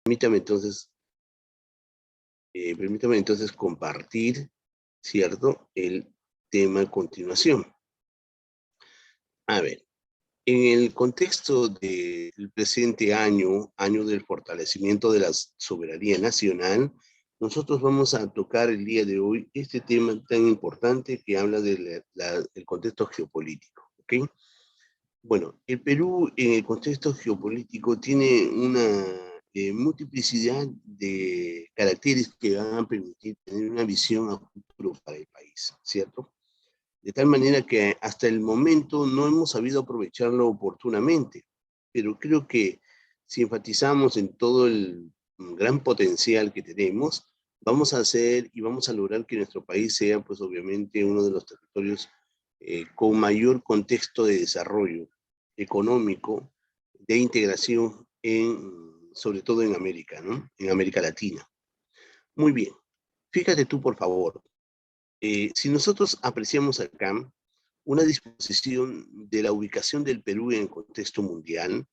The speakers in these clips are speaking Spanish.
Permítame entonces, compartir, ¿cierto?, el tema a continuación. A ver, en el contexto del presente año, año del fortalecimiento de la soberanía nacional, nosotros vamos a tocar el día de hoy este tema tan importante que habla del contexto geopolítico, ¿ok? Bueno, el Perú en el contexto geopolítico tiene una multiplicidad de caracteres que van a permitir tener una visión a futuro para el país, ¿cierto? De tal manera que hasta el momento no hemos sabido aprovecharlo oportunamente, pero creo que si enfatizamos en todo el gran potencial que tenemos, vamos a hacer y vamos a lograr que nuestro país sea, pues obviamente, uno de los territorios con mayor contexto de desarrollo económico, de integración, sobre todo en América, ¿no? En América Latina. Muy bien. Fíjate tú, por favor, si nosotros apreciamos acá una disposición de la ubicación del Perú en el contexto mundial,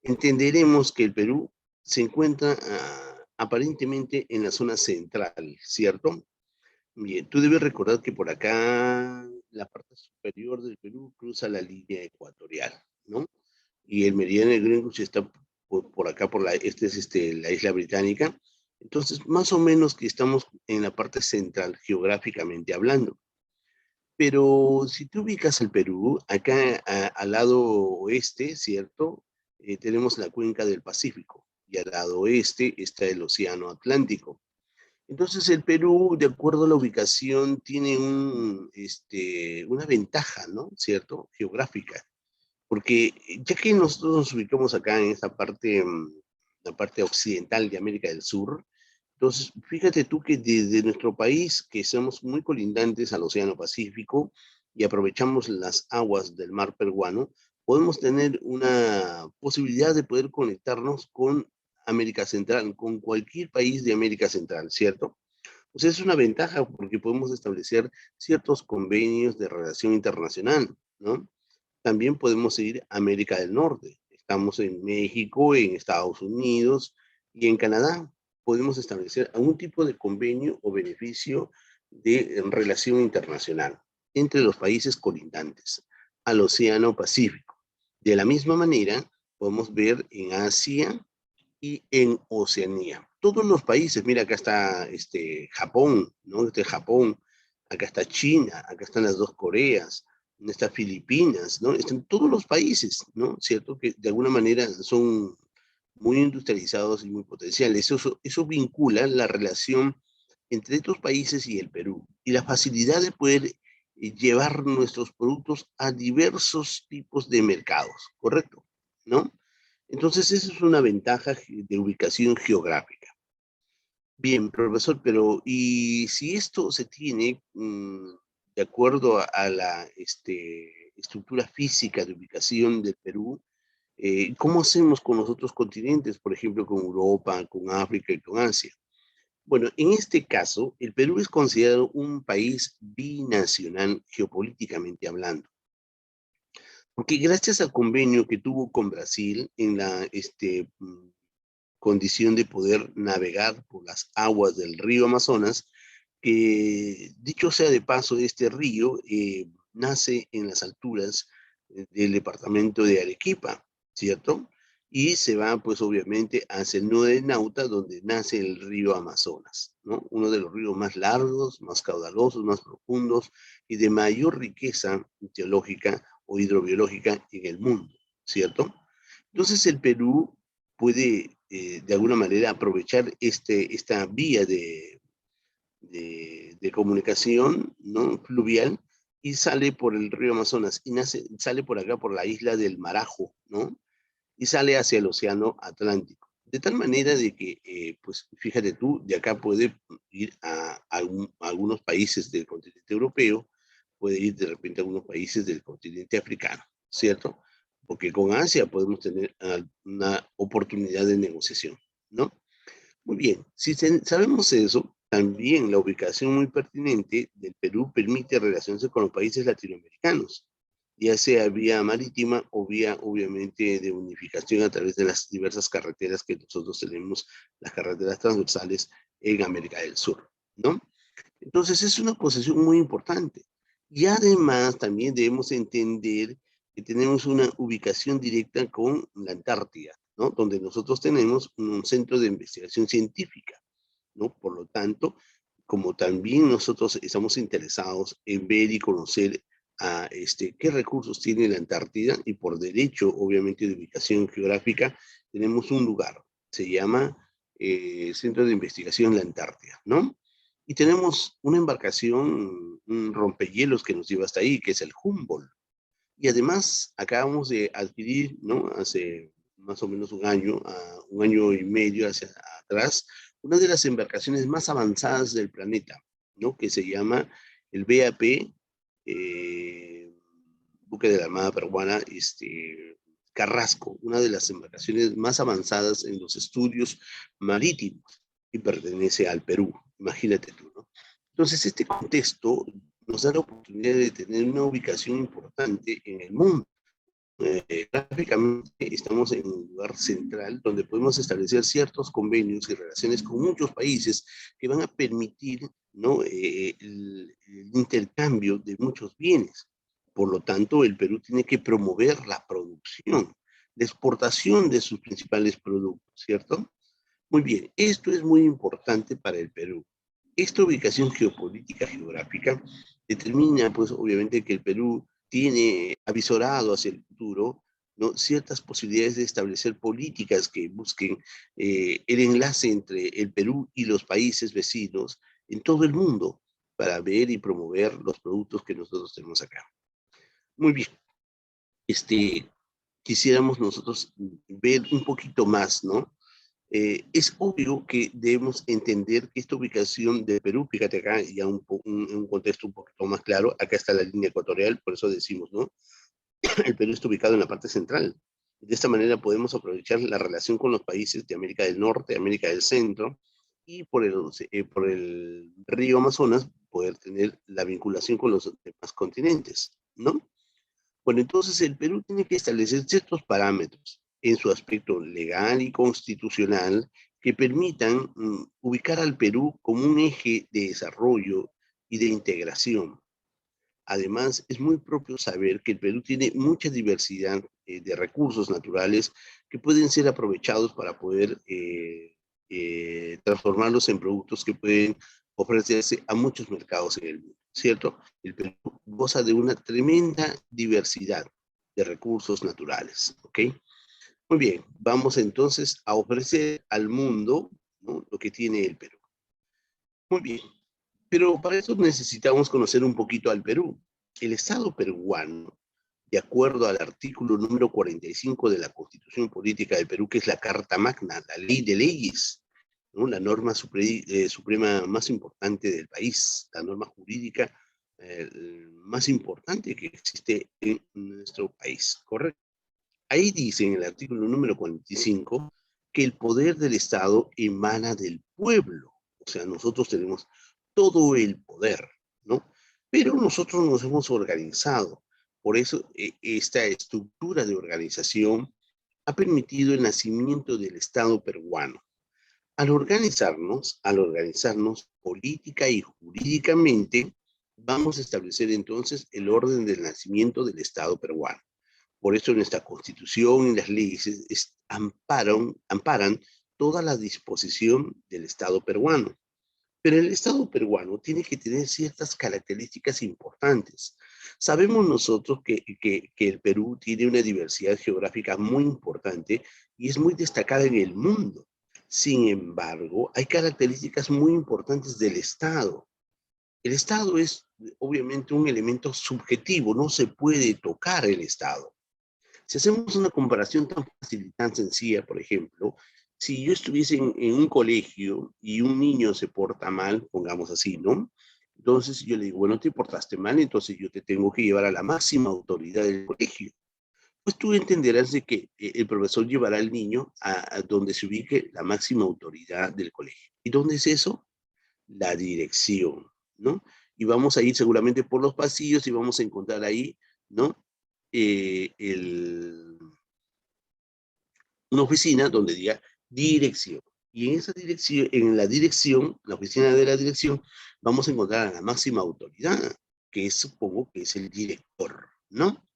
entenderemos que el Perú se encuentra aparentemente en la zona central, ¿cierto? Bien, tú debes recordar que por acá la parte superior del Perú cruza la línea ecuatorial, ¿no? Y el meridiano de Greenwich está por acá, la isla británica. Entonces, más o menos que estamos en la parte central, geográficamente hablando. Pero si tú ubicas el Perú, acá al lado oeste, ¿cierto? Tenemos la cuenca del Pacífico y al lado oeste está el Océano Atlántico. Entonces el Perú, de acuerdo a la ubicación, tiene una ventaja, ¿no? ¿Cierto? Geográfica. Porque ya que nosotros nos ubicamos acá en esta parte, la parte occidental de América del Sur, entonces fíjate tú que desde nuestro país, que somos muy colindantes al Océano Pacífico y aprovechamos las aguas del mar peruano, podemos tener una posibilidad de poder conectarnos con América Central, con cualquier país de América Central, ¿cierto? Pues es una ventaja porque podemos establecer ciertos convenios de relación internacional, ¿no? También podemos ir a América del Norte. Estamos en México, en Estados Unidos y en Canadá. Podemos establecer algún tipo de convenio o beneficio de relación internacional entre los países colindantes al Océano Pacífico. De la misma manera, podemos ver en Asia y en Oceanía. Todos los países, mira, acá está Japón, ¿no? Japón, acá está China, acá están las dos Coreas, está Filipinas, ¿no? Están todos los países, ¿no? Cierto que de alguna manera son muy industrializados y muy potenciales. Eso vincula la relación entre estos países y el Perú y la facilidad de poder llevar nuestros productos a diversos tipos de mercados, ¿correcto? ¿No? Entonces, esa es una ventaja de ubicación geográfica. Bien, profesor, pero ¿y si esto se tiene de acuerdo a la estructura física de ubicación del Perú? ¿Cómo hacemos con los otros continentes, por ejemplo, con Europa, con África y con Asia? Bueno, en este caso, el Perú es considerado un país binacional geopolíticamente hablando. Porque gracias al convenio que tuvo con Brasil en la condición de poder navegar por las aguas del río Amazonas, que dicho sea de paso, este río nace en las alturas del departamento de Arequipa, ¿cierto? Y se va, pues obviamente, hacia el nudo de Nauta, donde nace el río Amazonas, ¿no? Uno de los ríos más largos, más caudalosos, más profundos y de mayor riqueza geológica o hidrobiológica en el mundo, ¿cierto? Entonces el Perú puede de alguna manera aprovechar esta vía de comunicación, ¿no? Fluvial y sale por el río Amazonas y sale por acá por la isla del Marajo, ¿no? Y sale hacia el océano Atlántico. De tal manera de que, pues fíjate tú, de acá puede ir a algunos países del continente europeo, puede ir de repente a algunos países del continente africano, ¿cierto? Porque con Asia podemos tener una oportunidad de negociación, ¿no? Muy bien, si sabemos eso, también la ubicación muy pertinente del Perú permite relacionarse con los países latinoamericanos, ya sea vía marítima o vía, obviamente, de unificación a través de las diversas carreteras que nosotros tenemos, las carreteras transversales en América del Sur, ¿no? Entonces es una posesión muy importante. Y además también debemos entender que tenemos una ubicación directa con la Antártida, ¿no? Donde nosotros tenemos un centro de investigación científica, ¿no? Por lo tanto, como también nosotros estamos interesados en ver y conocer qué recursos tiene la Antártida, y por derecho, obviamente, de ubicación geográfica, tenemos un lugar, se llama Centro de Investigación La Antártida, ¿no? Y tenemos una embarcación, un rompehielos que nos lleva hasta ahí, que es el Humboldt. Y además acabamos de adquirir, ¿no? Hace más o menos un año y medio hacia atrás, una de las embarcaciones más avanzadas del planeta, ¿no? Que se llama el BAP, buque de la Armada Peruana, Carrasco, una de las embarcaciones más avanzadas en los estudios marítimos, y pertenece al Perú, imagínate tú, ¿no? Entonces, este contexto nos da la oportunidad de tener una ubicación importante en el mundo. Gráficamente estamos en un lugar central donde podemos establecer ciertos convenios y relaciones con muchos países que van a permitir, ¿no? El intercambio de muchos bienes. Por lo tanto, el Perú tiene que promover la producción, la exportación de sus principales productos, ¿cierto? Muy bien, esto es muy importante para el Perú. Esta ubicación geopolítica geográfica determina, pues, obviamente, que el Perú tiene avisorado hacia el futuro, ¿no? Ciertas posibilidades de establecer políticas que busquen el enlace entre el Perú y los países vecinos en todo el mundo para ver y promover los productos que nosotros tenemos acá. Muy bien, quisiéramos nosotros ver un poquito más, ¿no? Es obvio que debemos entender que esta ubicación de Perú, fíjate acá, ya un contexto un poquito más claro, acá está la línea ecuatorial, por eso decimos, ¿no? El Perú está ubicado en la parte central. De esta manera podemos aprovechar la relación con los países de América del Norte, América del Centro, y por el río Amazonas poder tener la vinculación con los demás continentes, ¿no? Bueno, entonces el Perú tiene que establecer ciertos parámetros en su aspecto legal y constitucional que permitan ubicar al Perú como un eje de desarrollo y de integración. Además, es muy propio saber que el Perú tiene mucha diversidad de recursos naturales que pueden ser aprovechados para poder transformarlos en productos que pueden ofrecerse a muchos mercados en el mundo, ¿cierto? El Perú goza de una tremenda diversidad de recursos naturales, ¿ok? Muy bien, vamos entonces a ofrecer al mundo, ¿no?, lo que tiene el Perú. Muy bien, pero para eso necesitamos conocer un poquito al Perú. El Estado peruano, de acuerdo al artículo número 45 de la Constitución Política del Perú, que es la Carta Magna, la ley de leyes, ¿no?, la norma suprema más importante del país, la norma jurídica más importante que existe en nuestro país, ¿correcto? Ahí dice en el artículo número 45 que el poder del Estado emana del pueblo. O sea, nosotros tenemos todo el poder, ¿no? Pero nosotros nos hemos organizado. Por eso, esta estructura de organización ha permitido el nacimiento del Estado peruano. Al organizarnos política y jurídicamente, vamos a establecer entonces el orden del nacimiento del Estado peruano. Por eso nuestra Constitución y las leyes amparan toda la disposición del Estado peruano. Pero el Estado peruano tiene que tener ciertas características importantes. Sabemos nosotros que el Perú tiene una diversidad geográfica muy importante y es muy destacada en el mundo. Sin embargo, hay características muy importantes del Estado. El Estado es obviamente un elemento subjetivo, no se puede tocar el Estado. Si hacemos una comparación tan fácil y tan sencilla, por ejemplo, si yo estuviese en un colegio y un niño se porta mal, pongamos así, ¿no? Entonces yo le digo, bueno, te portaste mal, entonces yo te tengo que llevar a la máxima autoridad del colegio. Pues tú entenderás de que el profesor llevará al niño a donde se ubique la máxima autoridad del colegio. ¿Y dónde es eso? La dirección, ¿no? Y vamos a ir seguramente por los pasillos y vamos a encontrar ahí, ¿no?, una oficina donde diga dirección. Y en esa dirección, en la dirección, la oficina de la dirección, vamos a encontrar a la máxima autoridad, que supongo que es el director, ¿no?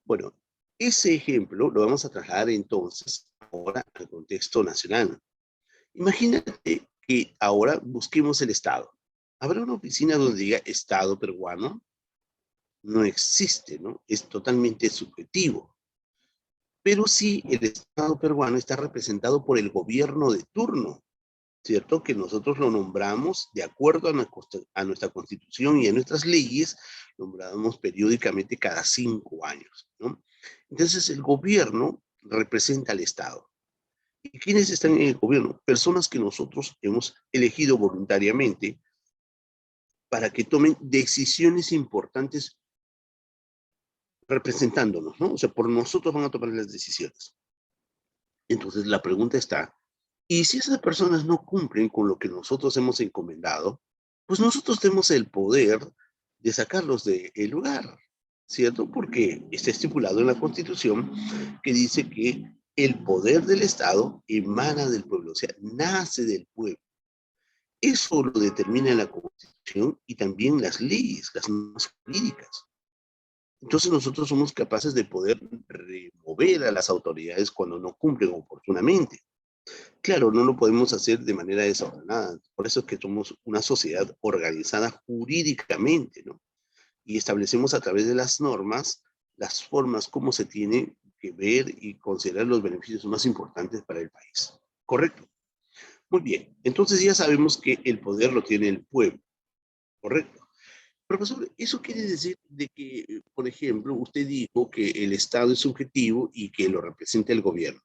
Bueno, ese ejemplo lo vamos a trasladar entonces ahora al contexto nacional. Imagínate que ahora busquemos el Estado. ¿Habrá una oficina donde diga Estado peruano? No existe, ¿no? Es totalmente subjetivo. Pero sí, el Estado peruano está representado por el gobierno de turno, ¿cierto? Que nosotros lo nombramos de acuerdo a nuestra Constitución y a nuestras leyes, nombramos periódicamente cada 5 años, ¿no? Entonces, el gobierno representa al Estado. ¿Y quiénes están en el gobierno? Personas que nosotros hemos elegido voluntariamente para que tomen decisiones importantes representándonos, ¿no? O sea, por nosotros van a tomar las decisiones. Entonces, la pregunta está, ¿y si esas personas no cumplen con lo que nosotros hemos encomendado? Pues nosotros tenemos el poder de sacarlos del lugar, ¿cierto? Porque está estipulado en la Constitución que dice que el poder del Estado emana del pueblo, o sea, nace del pueblo. Eso lo determina la Constitución y también las leyes, las normas jurídicas. Entonces nosotros somos capaces de poder remover a las autoridades cuando no cumplen oportunamente. Claro, no lo podemos hacer de manera desordenada. Por eso es que somos una sociedad organizada jurídicamente, ¿no? Y establecemos a través de las normas las formas como se tiene que ver y considerar los beneficios más importantes para el país. ¿Correcto? Muy bien. Entonces ya sabemos que el poder lo tiene el pueblo. ¿Correcto? Profesor, eso quiere decir de que, por ejemplo, usted dijo que el Estado es subjetivo y que lo representa el gobierno.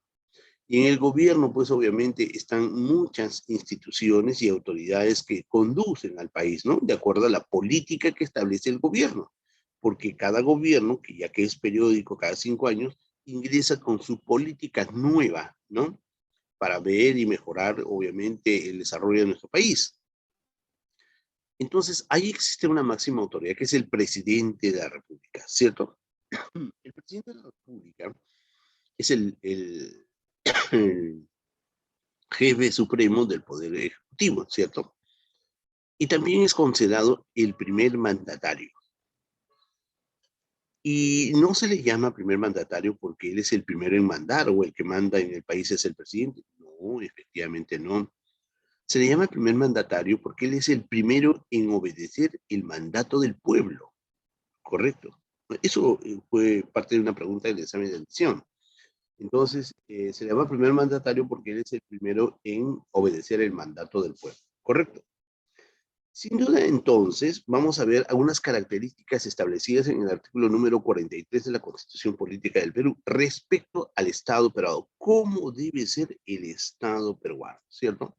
Y en el gobierno, pues obviamente están muchas instituciones y autoridades que conducen al país, ¿no? De acuerdo a la política que establece el gobierno. Porque cada gobierno, que ya que es periódico cada 5 años, ingresa con su política nueva, ¿no? Para ver y mejorar, obviamente, el desarrollo de nuestro país. Entonces, ahí existe una máxima autoridad, que es el presidente de la República, ¿cierto? El presidente de la República es el jefe supremo del Poder Ejecutivo, ¿cierto? Y también es considerado el primer mandatario. Y no se le llama primer mandatario porque él es el primero en mandar o el que manda en el país es el presidente. No, efectivamente no. Se le llama primer mandatario porque él es el primero en obedecer el mandato del pueblo. Correcto. Eso fue parte de una pregunta del examen de admisión. Entonces, se le llama primer mandatario porque él es el primero en obedecer el mandato del pueblo. Correcto. Sin duda, entonces, vamos a ver algunas características establecidas en el artículo número 43 de la Constitución Política del Perú respecto al Estado peruano. ¿Cómo debe ser el Estado peruano? ¿Cierto?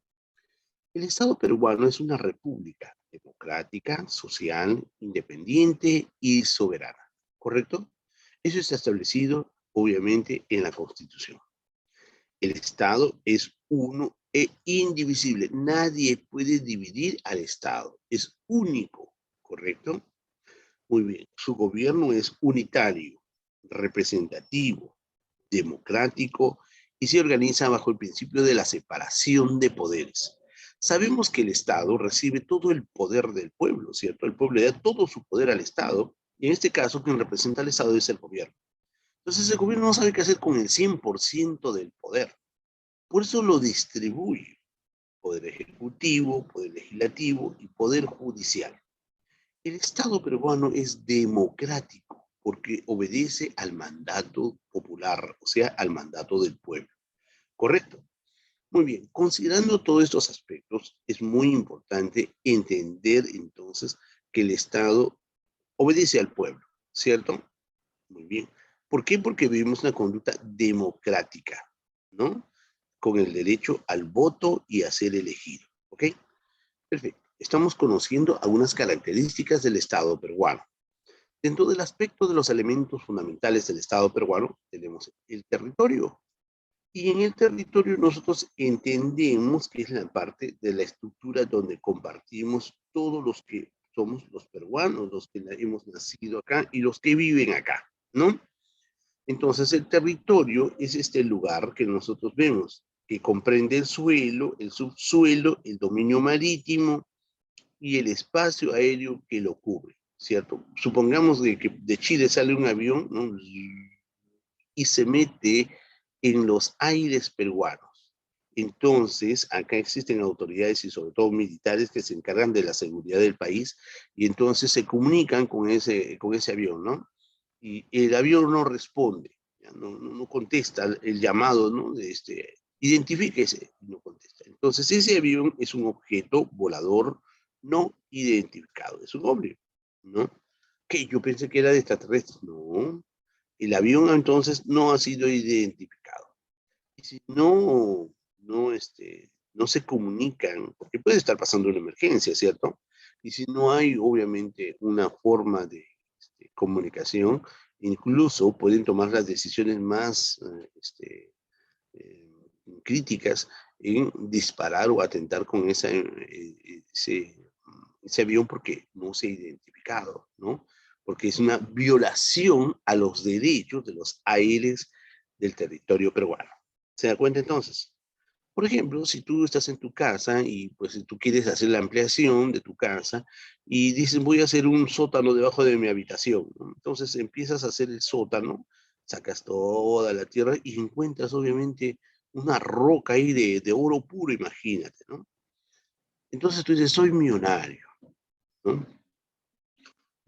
El Estado peruano es una república democrática, social, independiente y soberana. ¿Correcto? Eso está establecido, obviamente, en la Constitución. El Estado es uno e indivisible. Nadie puede dividir al Estado. Es único, ¿correcto? Muy bien. Su gobierno es unitario, representativo, democrático y se organiza bajo el principio de la separación de poderes. Sabemos que el Estado recibe todo el poder del pueblo, ¿cierto? El pueblo le da todo su poder al Estado y en este caso quien representa al Estado es el gobierno. Entonces el gobierno no sabe qué hacer con el 100% del poder. Por eso lo distribuye. Poder ejecutivo, poder legislativo y poder judicial. El Estado peruano es democrático porque obedece al mandato popular, o sea, al mandato del pueblo. ¿Correcto? Muy bien. Considerando todos estos aspectos, es muy importante entender entonces que el Estado obedece al pueblo, ¿cierto? Muy bien. ¿Por qué? Porque vivimos una conducta democrática, ¿no? Con el derecho al voto y a ser elegido. ¿Ok? Perfecto. Estamos conociendo algunas características del Estado peruano. Dentro del aspecto de los elementos fundamentales del Estado peruano, tenemos el territorio. Y en el territorio nosotros entendemos que es la parte de la estructura donde compartimos todos los que somos los peruanos, los que hemos nacido acá y los que viven acá, ¿no? Entonces, el territorio es este lugar que nosotros vemos, que comprende el suelo, el subsuelo, el dominio marítimo y el espacio aéreo que lo cubre, ¿cierto? Supongamos que de Chile sale un avión, ¿no? Y se mete en los aires peruanos. Entonces, acá existen autoridades y sobre todo militares que se encargan de la seguridad del país y entonces se comunican con ese avión, ¿no? Y el avión no responde, no contesta el llamado, ¿no? Identifíquese, no contesta. Entonces, ese avión es un objeto volador no identificado, es un hombre, ¿no? Que yo pensé que era de extraterrestres, no. El avión entonces no ha sido identificado. Y si no se comunican, porque puede estar pasando una emergencia, ¿cierto? Y si no hay, obviamente, una forma de comunicación, incluso pueden tomar las decisiones más críticas en disparar o atentar con ese avión porque no se ha identificado, ¿no? Porque es una violación a los derechos de los aires del territorio peruano. ¿Se da cuenta entonces? Por ejemplo, si tú estás en tu casa y pues si tú quieres hacer la ampliación de tu casa y dices voy a hacer un sótano debajo de mi habitación, ¿no? Entonces empiezas a hacer el sótano, sacas toda la tierra y encuentras obviamente una roca ahí de oro puro, imagínate, ¿no? Entonces tú dices, soy millonario, ¿no?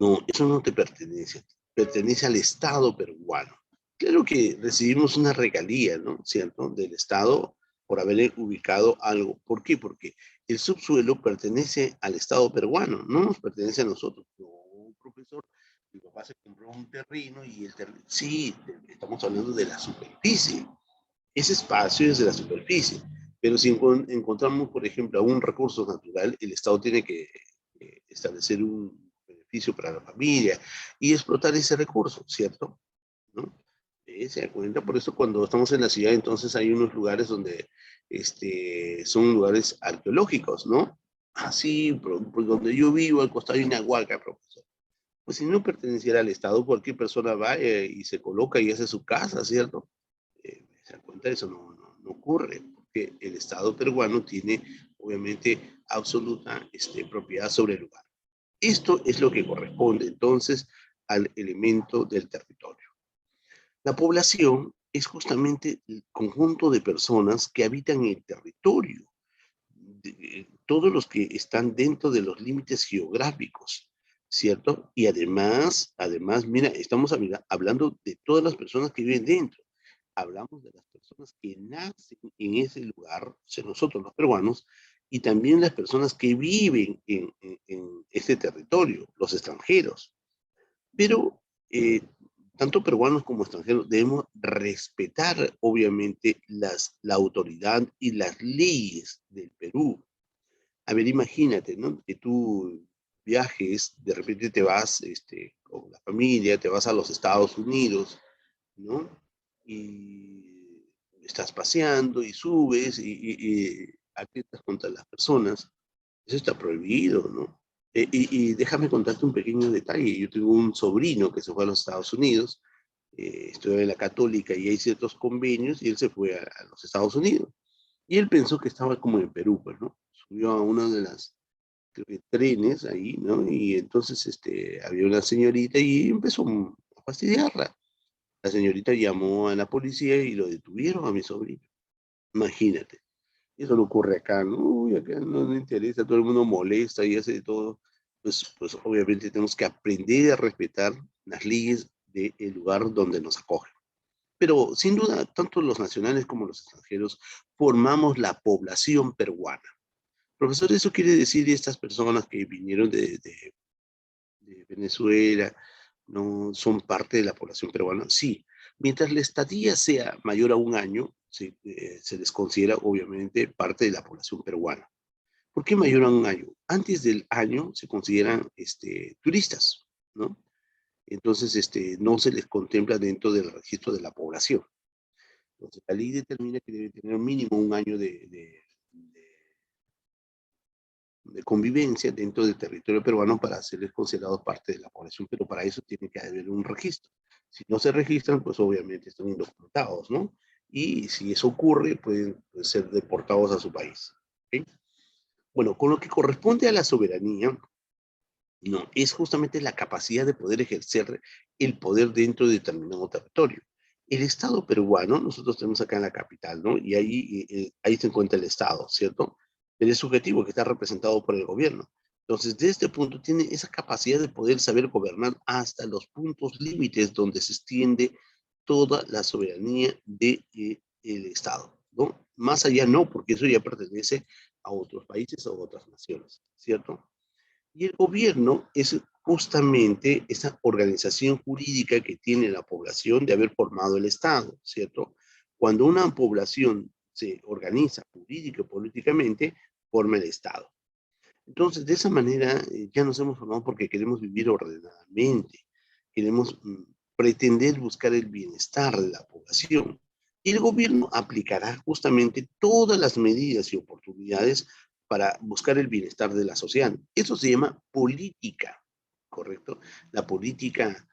No, eso no te pertenece, pertenece al Estado peruano. Claro que recibimos una regalía, ¿no? ¿Cierto? Del Estado por haber ubicado algo. ¿Por qué? Porque el subsuelo pertenece al Estado peruano, no nos pertenece a nosotros. No, profesor, mi papá se compró un terreno y el terreno, sí, estamos hablando de la superficie. Ese espacio es de la superficie. Pero si encontramos, por ejemplo, un recurso natural, el Estado tiene que establecer un beneficio para la familia y explotar ese recurso, ¿cierto? ¿No? Se da cuenta, por eso cuando estamos en la ciudad, entonces hay unos lugares donde son lugares arqueológicos, ¿no? Así, pues donde yo vivo, al costado de una huaca, profesor. Pues si no perteneciera al Estado, cualquier persona va y se coloca y hace su casa, ¿cierto? Se da cuenta, eso no ocurre, porque el Estado peruano tiene, obviamente, absoluta propiedad sobre el lugar. Esto es lo que corresponde, entonces, al elemento del territorio. La población es justamente el conjunto de personas que habitan el territorio, todos los que están dentro de los límites geográficos, ¿cierto? Y además, mira, estamos hablando de todas las personas que viven dentro. Hablamos de las personas que nacen en ese lugar, o sea, nosotros los peruanos, y también las personas que viven en ese territorio, los extranjeros. Pero eh, tanto peruanos como extranjeros debemos respetar, obviamente, la autoridad y las leyes del Perú. A ver, imagínate, ¿no? Que tú viajes, de repente te vas con la familia, te vas a los Estados Unidos, ¿no? Y estás paseando y subes y atentas contra las personas. Eso está prohibido, ¿no? Y déjame contarte un pequeño detalle. Yo tengo un sobrino que se fue a los Estados Unidos, estudió en la Católica y hay ciertos convenios y él se fue a los Estados Unidos. Y él pensó que estaba como en Perú, pues, ¿no? Subió a uno de las creo que, trenes ahí, ¿no? Y entonces había una señorita y empezó a fastidiarla. La señorita llamó a la policía y lo detuvieron a mi sobrino. Imagínate. Eso no ocurre acá, ¿no? Uy, acá no interesa, todo el mundo molesta y hace de todo. Pues obviamente tenemos que aprender a respetar las leyes del lugar donde nos acogen. Pero sin duda, tanto los nacionales como los extranjeros formamos la población peruana. Profesor, ¿eso quiere decir estas personas que vinieron de Venezuela no son parte de la población peruana? Sí, mientras la estadía sea mayor a un año, se les considera obviamente parte de la población peruana. ¿Por qué mayor a un año? Antes del año se consideran turistas, ¿no? Entonces, no se les contempla dentro del registro de la población. Entonces, la ley determina que debe tener mínimo un año de convivencia dentro del territorio peruano para serles considerados parte de la población, pero para eso tiene que haber un registro. Si no se registran, pues obviamente están indocumentados, ¿no? Y si eso ocurre, pueden ser deportados a su país. ¿Okay? Bueno, con lo que corresponde a la soberanía, no, es justamente la capacidad de poder ejercer el poder dentro de determinado territorio. El Estado peruano, nosotros tenemos acá en la capital, ¿no? Y ahí se encuentra el Estado, ¿cierto? Pero es subjetivo, que está representado por el gobierno. Entonces, de este punto, tiene esa capacidad de poder saber gobernar hasta los puntos límites donde se extiende toda la soberanía del Estado, ¿no? Más allá no, porque eso ya pertenece a otros países o otras naciones, ¿cierto? Y el gobierno es justamente esa organización jurídica que tiene la población de haber formado el Estado, ¿cierto? Cuando una población se organiza jurídica y políticamente, forma el Estado. Entonces, de esa manera, ya nos hemos formado porque queremos vivir ordenadamente, queremos pretender buscar el bienestar de la población. Y el gobierno aplicará justamente todas las medidas y oportunidades para buscar el bienestar de la sociedad. Eso se llama política, ¿correcto? La política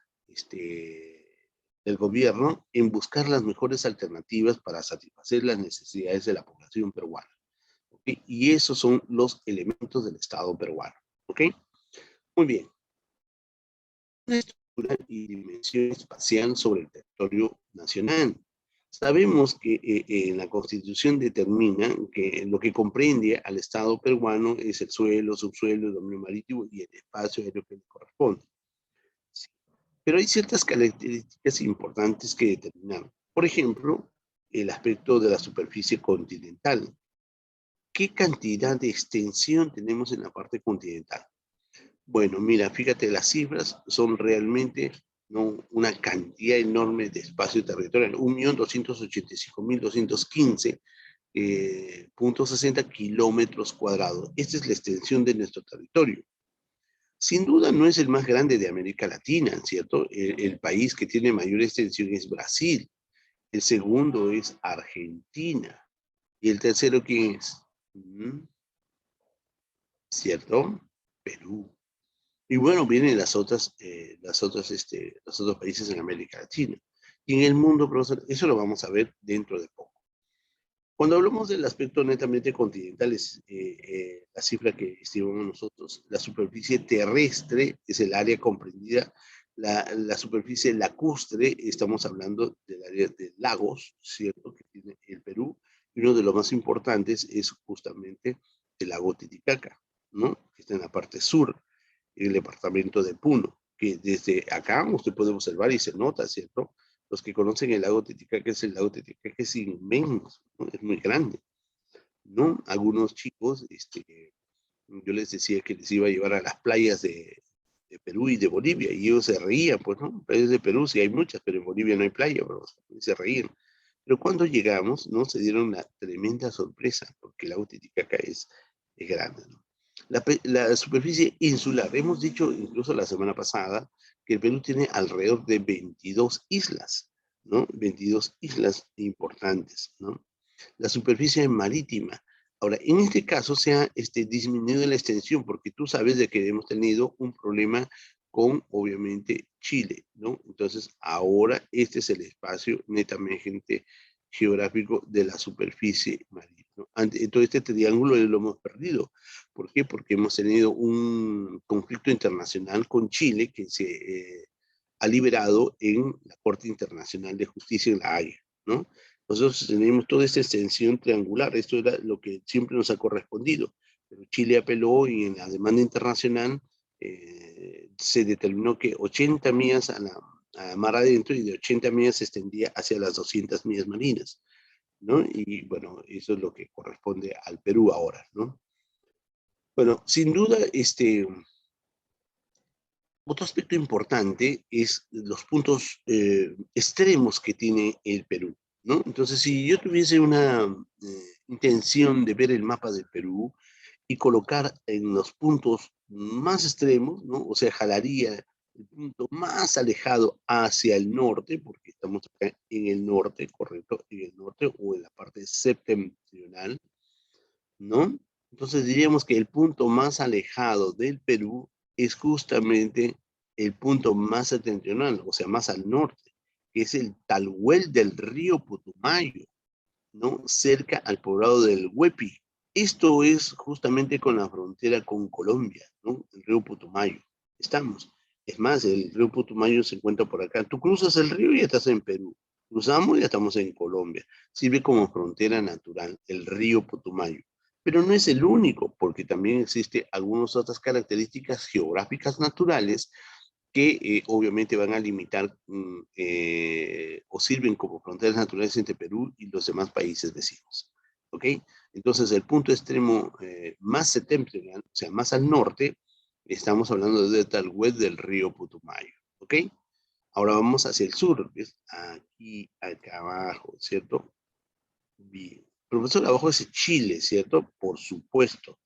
del gobierno en buscar las mejores alternativas para satisfacer las necesidades de la población peruana. ¿Okay? Y esos son los elementos del Estado peruano. ¿Ok? Muy bien. Una estructura y dimensión espacial sobre el territorio nacional. Sabemos que en la Constitución determina que lo que comprende al Estado peruano es el suelo, subsuelo, el dominio marítimo y el espacio aéreo que le corresponde. Sí. Pero hay ciertas características importantes que determinar. Por ejemplo, el aspecto de la superficie continental. ¿Qué cantidad de extensión tenemos en la parte continental? Bueno, mira, fíjate, las cifras son realmente, ¿no?, una cantidad enorme de espacio territorial, 1.285.215.60 kilómetros cuadrados. Esta es la extensión de nuestro territorio. Sin duda no es el más grande de América Latina, ¿cierto? El país que tiene mayor extensión es Brasil. El segundo es Argentina. ¿Y el tercero quién es? ¿Cierto? Perú. Y bueno, vienen los otros países en América Latina. Y en el mundo, profesor, eso lo vamos a ver dentro de poco. Cuando hablamos del aspecto netamente continental, es la cifra que estimamos nosotros, la superficie terrestre es el área comprendida, la superficie lacustre, estamos hablando del área de lagos, ¿cierto?, que tiene el Perú, y uno de los más importantes es justamente el lago Titicaca, ¿no?, que está en la parte sur, el departamento de Puno, que desde acá usted puede observar y se nota, ¿cierto? Los que conocen el lago Titicaca, es el lago Titicaca, es inmenso, ¿no? Es muy grande, ¿no? Algunos chicos, yo les decía que les iba a llevar a las playas de Perú y de Bolivia, y ellos se reían, pues, ¿no? Playas de Perú sí hay muchas, pero en Bolivia no hay playa, pero se reían. Pero cuando llegamos, ¿no?, se dieron la tremenda sorpresa, porque el lago Titicaca es grande, ¿no? La superficie insular, hemos dicho incluso la semana pasada que el Perú tiene alrededor de 22 islas, ¿no? 22 islas importantes, ¿no? La superficie marítima. Ahora, en este caso se ha disminuido la extensión porque tú sabes de que hemos tenido un problema con, obviamente, Chile, ¿no? Entonces, ahora este es el espacio netamente geográfico de la superficie marítima, ¿no? Todo este triángulo lo hemos perdido. ¿Por qué? Porque hemos tenido un conflicto internacional con Chile que se ha liberado en la Corte Internacional de Justicia en La Haya, ¿no? Nosotros tenemos toda esta extensión triangular, esto era lo que siempre nos ha correspondido, pero Chile apeló y en la demanda internacional se determinó que 80 millas a mar adentro y de 80 millas se extendía hacia las 200 millas marinas, ¿no? Y bueno, eso es lo que corresponde al Perú ahora, ¿no? Bueno, sin duda, otro aspecto importante es los puntos extremos que tiene el Perú, ¿no? Entonces, si yo tuviese una intención de ver el mapa del Perú y colocar en los puntos más extremos, ¿no? O sea, jalaría el punto más alejado hacia el norte, porque estamos acá en el norte, correcto, en el norte o en la parte septentrional, ¿no? Entonces diríamos que el punto más alejado del Perú es justamente el punto más septentrional, o sea, más al norte, que es el Talhuel del río Putumayo, ¿no? Cerca al poblado del Huepi. Esto es justamente con la frontera con Colombia, ¿no? El río Putumayo. Estamos. Es más, el río Putumayo se encuentra por acá. Tú cruzas el río y ya estás en Perú. Cruzamos y ya estamos en Colombia. Sirve como frontera natural el río Putumayo. Pero no es el único, porque también existe algunas otras características geográficas naturales que obviamente van a limitar o sirven como fronteras naturales entre Perú y los demás países vecinos. ¿Ok? Entonces, el punto extremo más septentrional, o sea, más al norte, estamos hablando de Talhuet del río Putumayo. ¿Ok? Ahora vamos hacia el sur, ¿ves? Aquí, acá abajo, ¿cierto? Bien. Profesor, abajo es Chile, ¿cierto? Por supuesto.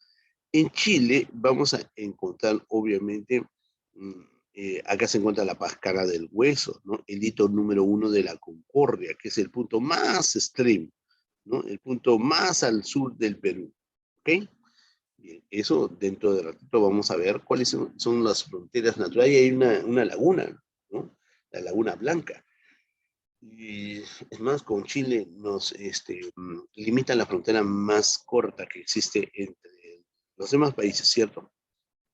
En Chile vamos a encontrar, obviamente, mm, acá se encuentra la Pascana del Hueso, ¿no? El hito número 1 de la Concordia, que es el punto más extremo, ¿no? El punto más al sur del Perú, ¿ok? Bien, eso dentro de ratito vamos a ver cuáles son las fronteras naturales. Y hay una laguna, ¿no? La Laguna Blanca. Y es más, con Chile nos limita la frontera más corta que existe entre los demás países, ¿cierto?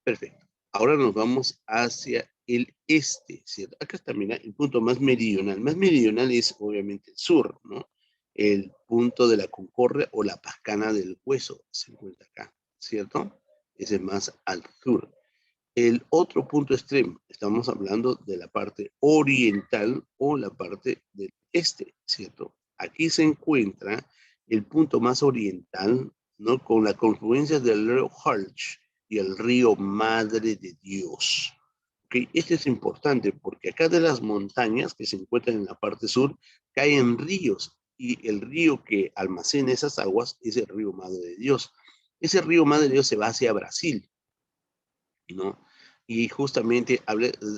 Perfecto. Ahora nos vamos hacia el este, ¿cierto? Acá está, mira, el punto más meridional. Más meridional es obviamente el sur, ¿no? El punto de la Concordia o la Pascana del Hueso se encuentra acá, ¿cierto? Ese es más al sur. El otro punto extremo, estamos hablando de la parte oriental o la parte del este, ¿cierto? Aquí se encuentra el punto más oriental, ¿no? Con la confluencia del río Halch y el río Madre de Dios. ¿Okay? Este es importante porque acá de las montañas que se encuentran en la parte sur caen ríos y el río que almacena esas aguas es el río Madre de Dios. Ese río Madre de Dios se va hacia Brasil, ¿no? Y justamente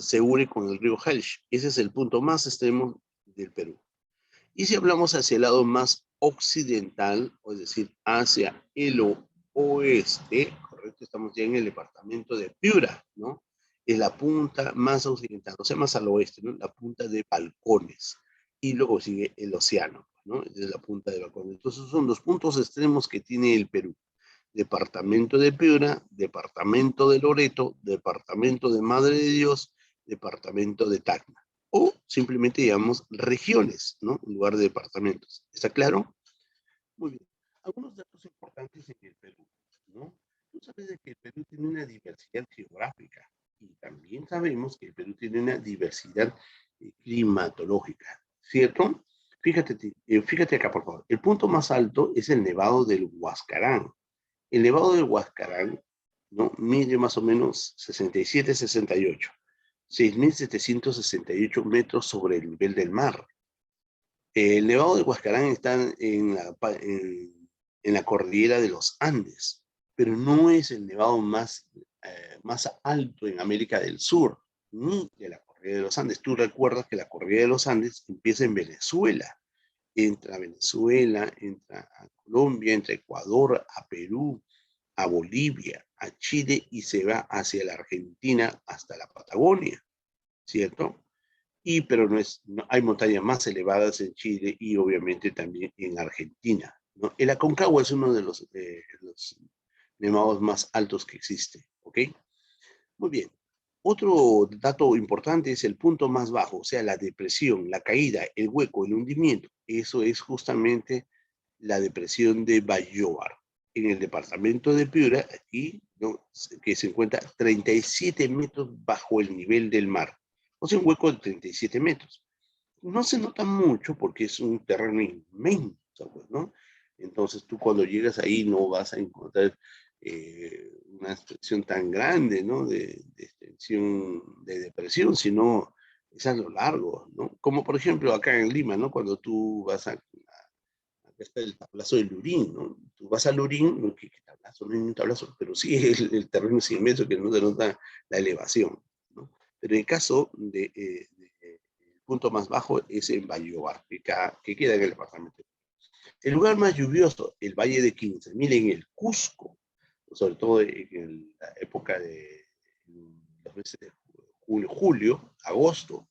se une con el río Halch. Ese es el punto más extremo del Perú. Y si hablamos hacia el lado más occidental, es decir, hacia el oeste, correcto, estamos ya en el departamento de Piura, ¿no? Es la punta más occidental, o sea, más al oeste, ¿no? La punta de Balcones. Y luego sigue el océano, ¿no? Es la punta de Balcones. Entonces son los puntos extremos que tiene el Perú. Departamento de Piura, departamento de Loreto, departamento de Madre de Dios, departamento de Tacna. O simplemente llamamos regiones, ¿no? En lugar de departamentos. ¿Está claro? Muy bien. Algunos datos importantes en el Perú, ¿no? Tú sabes de que el Perú tiene una diversidad geográfica y también sabemos que el Perú tiene una diversidad climatológica, ¿cierto? Fíjate acá, por favor. El punto más alto es el Nevado del Huascarán. El Nevado del Huascarán, ¿no? Mide más o menos 67-68, 6.768 metros sobre el nivel del mar. El Nevado del Huascarán está en la cordillera de los Andes, pero no es el nevado más alto en América del Sur, ni de la cordillera de los Andes. Tú recuerdas que la cordillera de los Andes empieza en Venezuela, entra a Venezuela, entra a Colombia, entra a Ecuador, a Perú, a Bolivia, a Chile y se va hacia la Argentina hasta la Patagonia, ¿cierto? Pero hay montañas más elevadas en Chile y obviamente también en Argentina, ¿no? El Aconcagua es uno de los nevados más altos que existe, ¿ok? Muy bien. Otro dato importante es el punto más bajo, o sea, la depresión, la caída, el hueco, el hundimiento. Eso es justamente la depresión de Bayóvar, en el departamento de Piura, aquí, ¿no? Que se encuentra 37 metros bajo el nivel del mar. O sea, un hueco de 37 metros. No se nota mucho porque es un terreno inmenso, pues, ¿no? Entonces tú cuando llegas ahí no vas a encontrar una extensión tan grande, ¿no? De extensión de depresión, sino es a lo largo, ¿no? Como por ejemplo acá en Lima, ¿no? Cuando tú vas acá está el tablazo del Lurín, ¿no? Tú vas al Lurín, no, ¿qué tablazo? No hay un tablazo, pero sí el terreno es inmenso que no denota la elevación, ¿no? Pero en el caso el punto más bajo es en Vallobar, que queda en el departamento. El lugar más lluvioso, el Valle de 15.000 en el Cusco. sobre todo en la época de los meses de julio, agosto,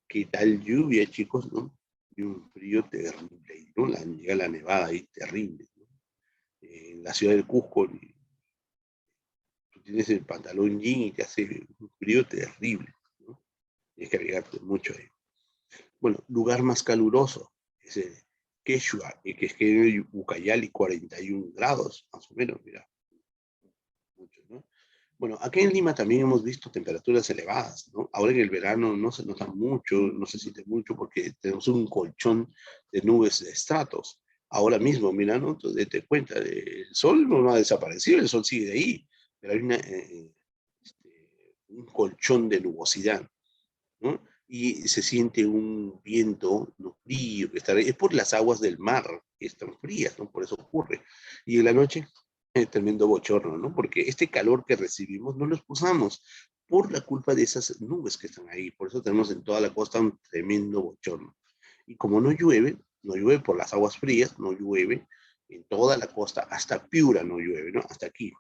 ¿qué tal lluvia, chicos, no? Y un frío terrible, ¿no? Llega la nevada ahí terrible, ¿no? En la ciudad del Cusco, tú tienes el pantalón jean y te hace un frío terrible, ¿no? Tienes que abrigarte mucho ahí. Bueno, lugar más caluroso es el Quechua, que es que en Ucayali 41 grados, más o menos, mira, mucho, ¿no? Bueno, aquí en Lima también hemos visto temperaturas elevadas, ¿no? Ahora en el verano no se nota mucho, no se siente mucho porque tenemos un colchón de nubes de estratos. Ahora mismo, mira, ¿no? Entonces te cuenta, el sol no ha desaparecido, el sol sigue ahí, pero hay un colchón de nubosidad, ¿no? Y se siente un viento, un frío, que está, es por las aguas del mar, que están frías, ¿no? Por eso ocurre. Y en la noche, tremendo bochorno, ¿no? Porque este calor que recibimos no lo expulsamos por la culpa de esas nubes que están ahí. Por eso tenemos en toda la costa un tremendo bochorno. Y como no llueve por las aguas frías, no llueve en toda la costa, hasta Piura no llueve, ¿no? Hasta aquí,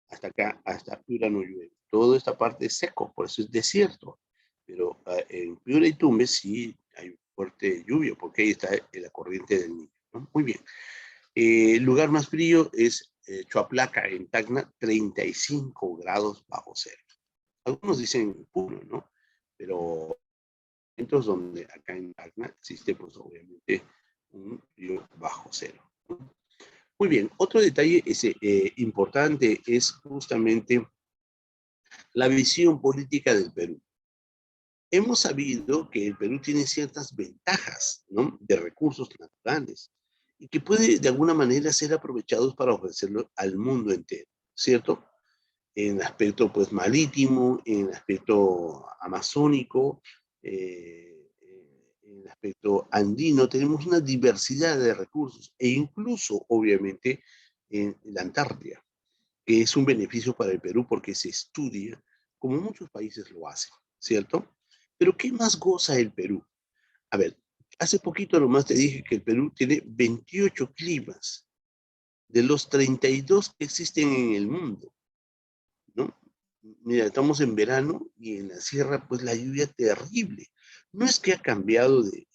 hasta acá, hasta Piura no llueve. Toda esta parte es seco, por eso es desierto. Pero en Piura y Tumbes sí hay fuerte lluvia, porque ahí está la corriente del Niño, ¿no? Muy bien. El lugar más frío es Chuaplaca, en Tacna, 35 grados bajo cero. Algunos dicen Puno, ¿no? Pero momentos donde acá en Tacna existe, pues obviamente, un frío bajo cero, ¿no? Muy bien, otro detalle importante es justamente la visión política del Perú. Hemos sabido que el Perú tiene ciertas ventajas, ¿no? De recursos naturales y que puede de alguna manera ser aprovechados para ofrecerlo al mundo entero, ¿cierto? En aspecto pues marítimo, en aspecto amazónico, en aspecto andino, tenemos una diversidad de recursos e incluso obviamente en la Antártida, que es un beneficio para el Perú porque se estudia como muchos países lo hacen, ¿cierto? Pero ¿qué más goza el Perú? A ver, hace poquito nomás te dije que el Perú tiene 28 climas de los 32 que existen en el mundo, ¿no? Mira, estamos en verano y en la sierra pues la lluvia terrible. No es que ha cambiado de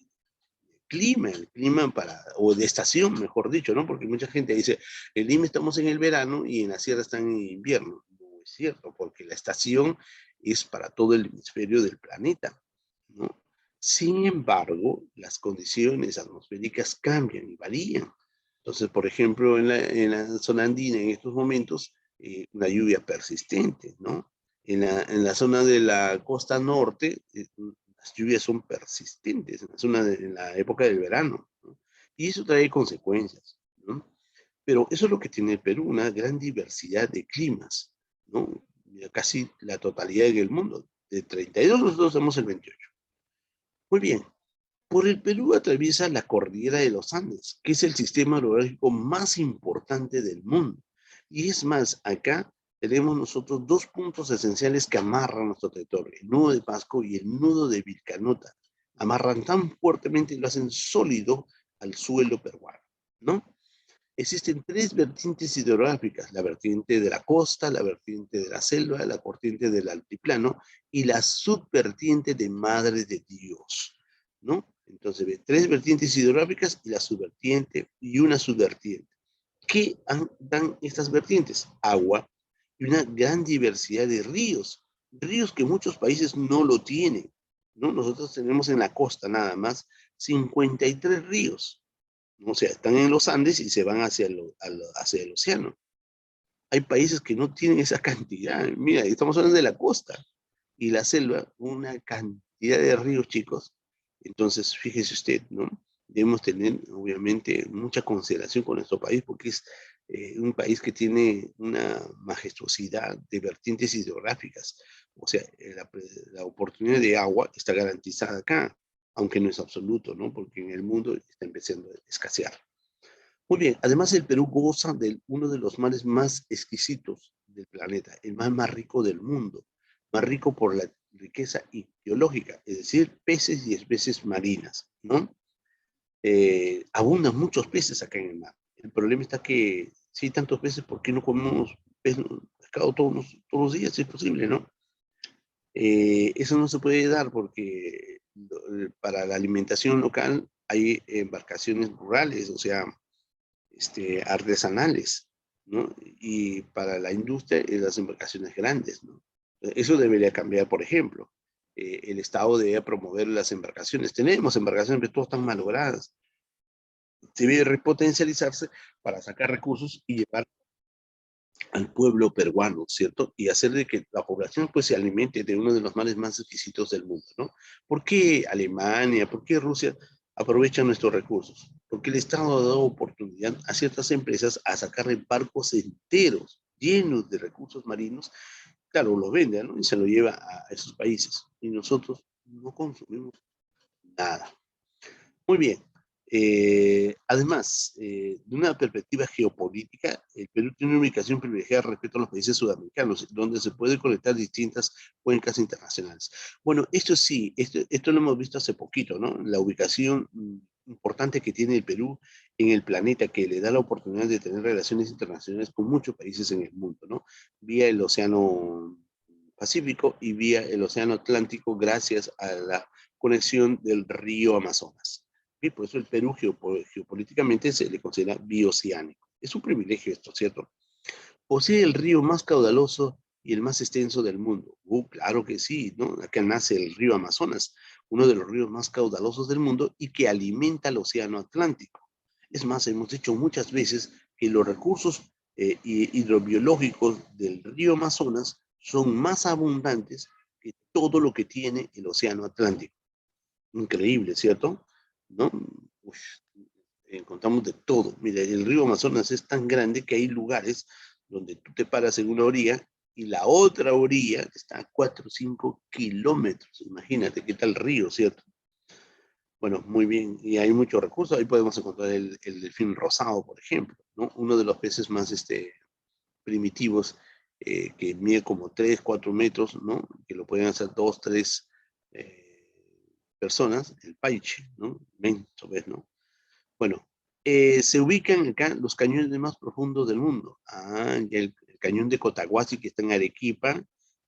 clima, el clima o de estación, mejor dicho, ¿no? Porque mucha gente dice, en Lima estamos en el verano y en la sierra están en invierno. No es cierto, porque la estación es para todo el hemisferio del planeta, ¿no? Sin embargo, las condiciones atmosféricas cambian y varían. Entonces, por ejemplo, en la zona andina en estos momentos, una lluvia persistente, ¿no? En la zona de la costa norte, las lluvias son persistentes en la época del verano, ¿no? Y eso trae consecuencias, ¿no? Pero eso es lo que tiene el Perú, una gran diversidad de climas, ¿no? Casi la totalidad en el mundo. De 32 nosotros somos el 28. Muy bien. Por el Perú atraviesa la cordillera de los Andes, que es el sistema orográfico más importante del mundo. Y es más, acá tenemos nosotros dos puntos esenciales que amarran nuestro territorio, el nudo de Pasco y el nudo de Vilcanota. Amarran tan fuertemente y lo hacen sólido al suelo peruano, ¿no? Existen tres vertientes hidrográficas, la vertiente de la costa, la vertiente de la selva, la vertiente del altiplano y la subvertiente de Madre de Dios, ¿no? Entonces, tres vertientes hidrográficas y la subvertiente y una subvertiente. ¿Qué dan estas vertientes? Agua y una gran diversidad de ríos, ríos que muchos países no lo tienen, ¿no? Nosotros tenemos en la costa nada más 53 ríos, o sea, están en los Andes y se van hacia el océano. Hay países que no tienen esa cantidad. Mira, estamos hablando de la costa y la selva, una cantidad de ríos, chicos. Entonces, fíjese usted, ¿no? Debemos tener, obviamente, mucha consideración con nuestro país porque es un país que tiene una majestuosidad de vertientes hidrográficas. O sea, la oportunidad de agua está garantizada acá, aunque no es absoluto, ¿no? Porque en el mundo está empezando a escasear. Muy bien, además el Perú goza de uno de los mares más exquisitos del planeta, el mar más rico del mundo, más rico por la riqueza biológica, es decir, peces y especies marinas, ¿no? Abundan muchos peces acá en el mar. El problema está que Si hay tantos peces, ¿por qué no comemos pescado todos los días? Si es posible, ¿no? Eso no se puede dar porque para la alimentación local hay embarcaciones rurales, o sea, artesanales, ¿no? Y para la industria, las embarcaciones grandes, ¿no? Eso debería cambiar, por ejemplo. El Estado debe promover las embarcaciones. Tenemos embarcaciones, pero todas están malogradas. Debe repotencializarse para sacar recursos y llevar al pueblo peruano, ¿cierto? Y hacer de que la población pues se alimente de uno de los males más exquisitos del mundo, ¿no? ¿Por qué Alemania, por qué Rusia aprovechan nuestros recursos? Porque el Estado ha dado oportunidad a ciertas empresas a sacar barcos enteros llenos de recursos marinos, claro, los vende, ¿no? Y se lo lleva a esos países. Y nosotros no consumimos nada. Muy bien. Además, de una perspectiva geopolítica, el Perú tiene una ubicación privilegiada respecto a los países sudamericanos, donde se puede conectar distintas cuencas internacionales. Bueno, esto sí, esto lo hemos visto hace poquito, ¿no? La ubicación importante que tiene el Perú en el planeta, que le da la oportunidad de tener relaciones internacionales con muchos países en el mundo, ¿no? Vía el Océano Pacífico y vía el Océano Atlántico, gracias a la conexión del río Amazonas. Y por eso el Perú geopolíticamente se le considera bioceánico. Es un privilegio esto, ¿cierto? Posee el río más caudaloso y el más extenso del mundo. Claro que sí, ¿no? Acá nace el río Amazonas, uno de los ríos más caudalosos del mundo y que alimenta el océano Atlántico. Es más, hemos dicho muchas veces que los recursos hidrobiológicos del río Amazonas son más abundantes que todo lo que tiene el océano Atlántico. Increíble, ¿cierto? ¿No? Uf, encontramos de todo. Mira, el río Amazonas es tan grande que hay lugares donde tú te paras en una orilla y la otra orilla está a 4 o 5 kilómetros. Imagínate qué tal río, ¿cierto? Bueno, muy bien. Y hay muchos recursos. Ahí podemos encontrar el delfín rosado, por ejemplo, ¿no? Uno de los peces más primitivos, que mide como 3, 4 metros, ¿no? Que lo pueden hacer 2, 3 personas, el paiche, ¿no? Inmenso, ¿ves, no? Bueno, se ubican acá los cañones más profundos del mundo. El cañón de Cotahuasi, que está en Arequipa,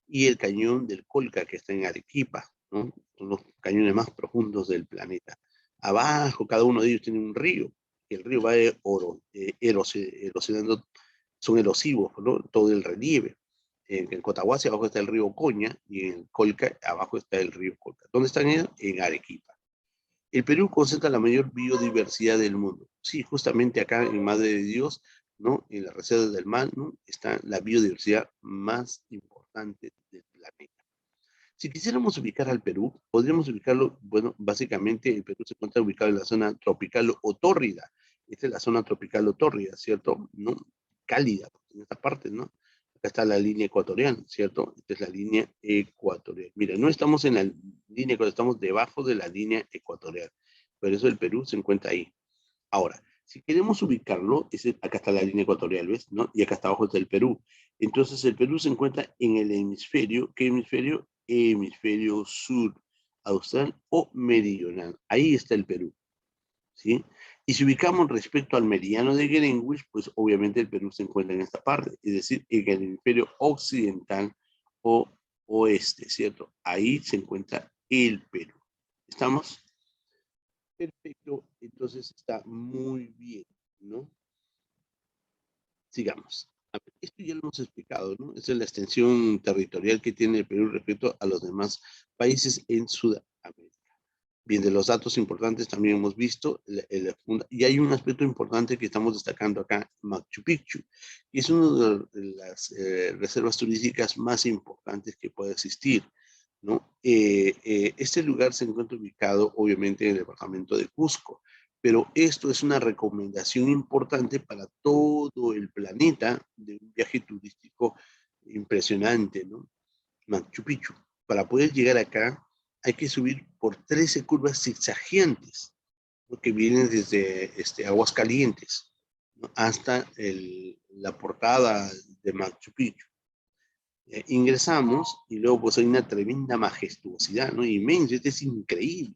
y el cañón del Colca, que está en Arequipa, ¿no? Son los cañones más profundos del planeta. Abajo, cada uno de ellos tiene un río, y el río va erosionando, son erosivos, ¿no? Todo el relieve. En Cotahuasi abajo está el río Coña, y en Colca abajo está el río Colca. ¿Dónde están ellos? En Arequipa. El Perú concentra la mayor biodiversidad del mundo. Sí, justamente acá en Madre de Dios, ¿no? En la reserva del mar, ¿no? Está la biodiversidad más importante del planeta. Si quisiéramos ubicar al Perú, podríamos ubicarlo, bueno, básicamente el Perú se encuentra ubicado en la zona tropical o tórrida. Esta es la zona tropical o tórrida, ¿cierto? ¿No? Cálida, en esta parte, ¿no? Acá está la línea ecuatorial, ¿cierto? Esta es la línea ecuatorial. Mira, no estamos en la línea ecuatorial, estamos debajo de la línea ecuatorial. Por eso el Perú se encuentra ahí. Ahora, si queremos ubicarlo, acá está la línea ecuatorial, ¿ves? ¿No? Y acá está abajo está el Perú. Entonces el Perú se encuentra en el hemisferio, ¿qué hemisferio? Hemisferio sur, austral o meridional. Ahí está el Perú, ¿sí? Y si ubicamos respecto al meridiano de Greenwich, pues obviamente el Perú se encuentra en esta parte, es decir, en el hemisferio occidental o oeste, ¿cierto? Ahí se encuentra el Perú. ¿Estamos? Perfecto, entonces está muy bien, ¿no? Sigamos. A ver, esto ya lo hemos explicado, ¿no? Esa es la extensión territorial que tiene el Perú respecto a los demás países en Sudamérica. Bien, de los datos importantes también hemos visto, y hay un aspecto importante que estamos destacando acá, Machu Picchu, y es una de las reservas turísticas más importantes que puede existir, ¿no? Este lugar se encuentra ubicado, obviamente, en el departamento de Cusco, pero esto es una recomendación importante para todo el planeta de un viaje turístico impresionante, ¿no? Machu Picchu. Para poder llegar acá, hay que subir por 13 curvas zigzagueantes, ¿no? Que vienen desde Aguascalientes, ¿no? Hasta la portada de Machu Picchu. Ingresamos y luego pues hay una tremenda majestuosidad, ¿no? Inmenso, es increíble.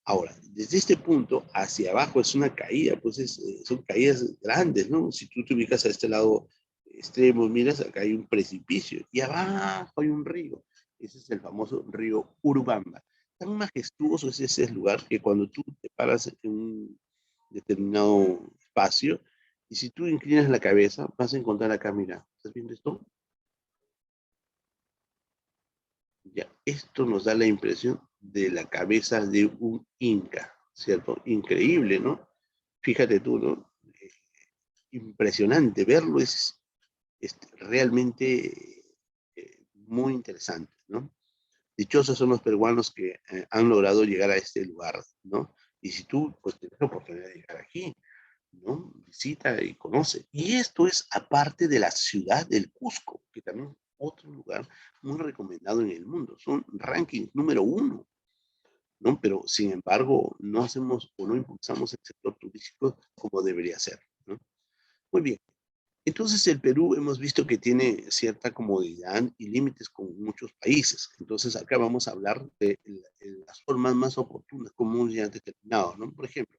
Ahora, desde este punto hacia abajo es una caída, pues son caídas grandes, ¿no? Si tú te ubicas a este lado extremo, miras, acá hay un precipicio y abajo hay un río. Ese es el famoso río Urubamba. Tan majestuoso es ese lugar que cuando tú te paras en un determinado espacio y si tú inclinas la cabeza, vas a encontrar acá, mira, ¿estás viendo esto? Ya, esto nos da la impresión de la cabeza de un inca, ¿cierto? Increíble, ¿no? Fíjate tú, ¿no? Impresionante verlo, es realmente muy interesante, ¿no? Dichosos son los peruanos que han logrado llegar a este lugar, ¿no? Y si tú, pues, tienes la oportunidad de llegar aquí, ¿no? Visita y conoce. Y esto es aparte de la ciudad del Cusco, que también es otro lugar muy recomendado en el mundo. Son rankings número 1, ¿no? Pero sin embargo, no hacemos o no impulsamos el sector turístico como debería ser, ¿no? Muy bien. Entonces el Perú hemos visto que tiene cierta comodidad y límites con muchos países. Entonces acá vamos a hablar de las formas más oportunas, como un ya determinado, ¿no? Por ejemplo,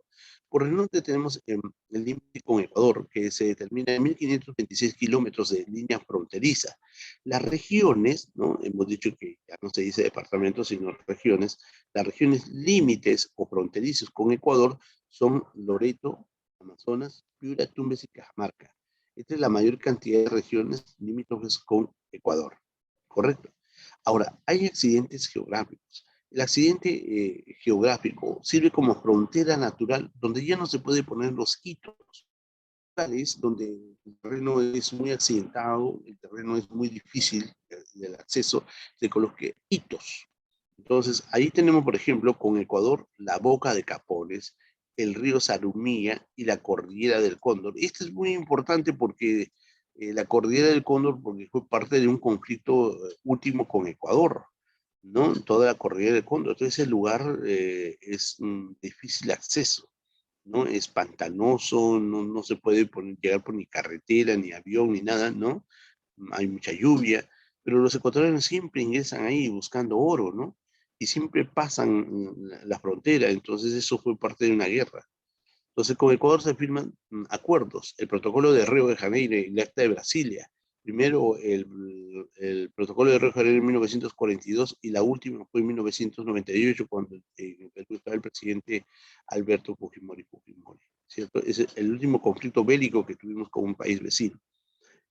por el norte tenemos el límite con Ecuador, que se determina en 1526 kilómetros de línea fronteriza. Las regiones, ¿no? Hemos dicho que ya no se dice departamentos, sino regiones. Las regiones límites o fronterizos con Ecuador son Loreto, Amazonas, Piura, Tumbes y Cajamarca. Esta es la mayor cantidad de regiones limítrofes con Ecuador, ¿correcto? Ahora, hay accidentes geográficos. El accidente geográfico sirve como frontera natural donde ya no se puede poner los hitos, donde el terreno es muy accidentado, el terreno es muy difícil del acceso, se coloque hitos. Entonces, ahí tenemos, por ejemplo, con Ecuador, la Boca de Capones, el río Sarumía y la Cordillera del Cóndor. Esto es muy importante porque la Cordillera del Cóndor porque fue parte de un conflicto último con Ecuador, ¿no? Toda la Cordillera del Cóndor. Entonces, ese lugar es difícil acceso, ¿no? Es pantanoso, no se puede llegar por ni carretera, ni avión, ni nada, ¿no? Hay mucha lluvia, pero los ecuatorianos siempre ingresan ahí buscando oro, ¿no? Y siempre pasan la frontera, entonces eso fue parte de una guerra. Entonces con Ecuador se firman acuerdos, el protocolo de Río de Janeiro y el acta de Brasilia. Primero el protocolo de Río de Janeiro en 1942 y la última fue en 1998 cuando en Perú estaba el presidente Alberto Fujimori, ¿cierto? Es el último conflicto bélico que tuvimos con un país vecino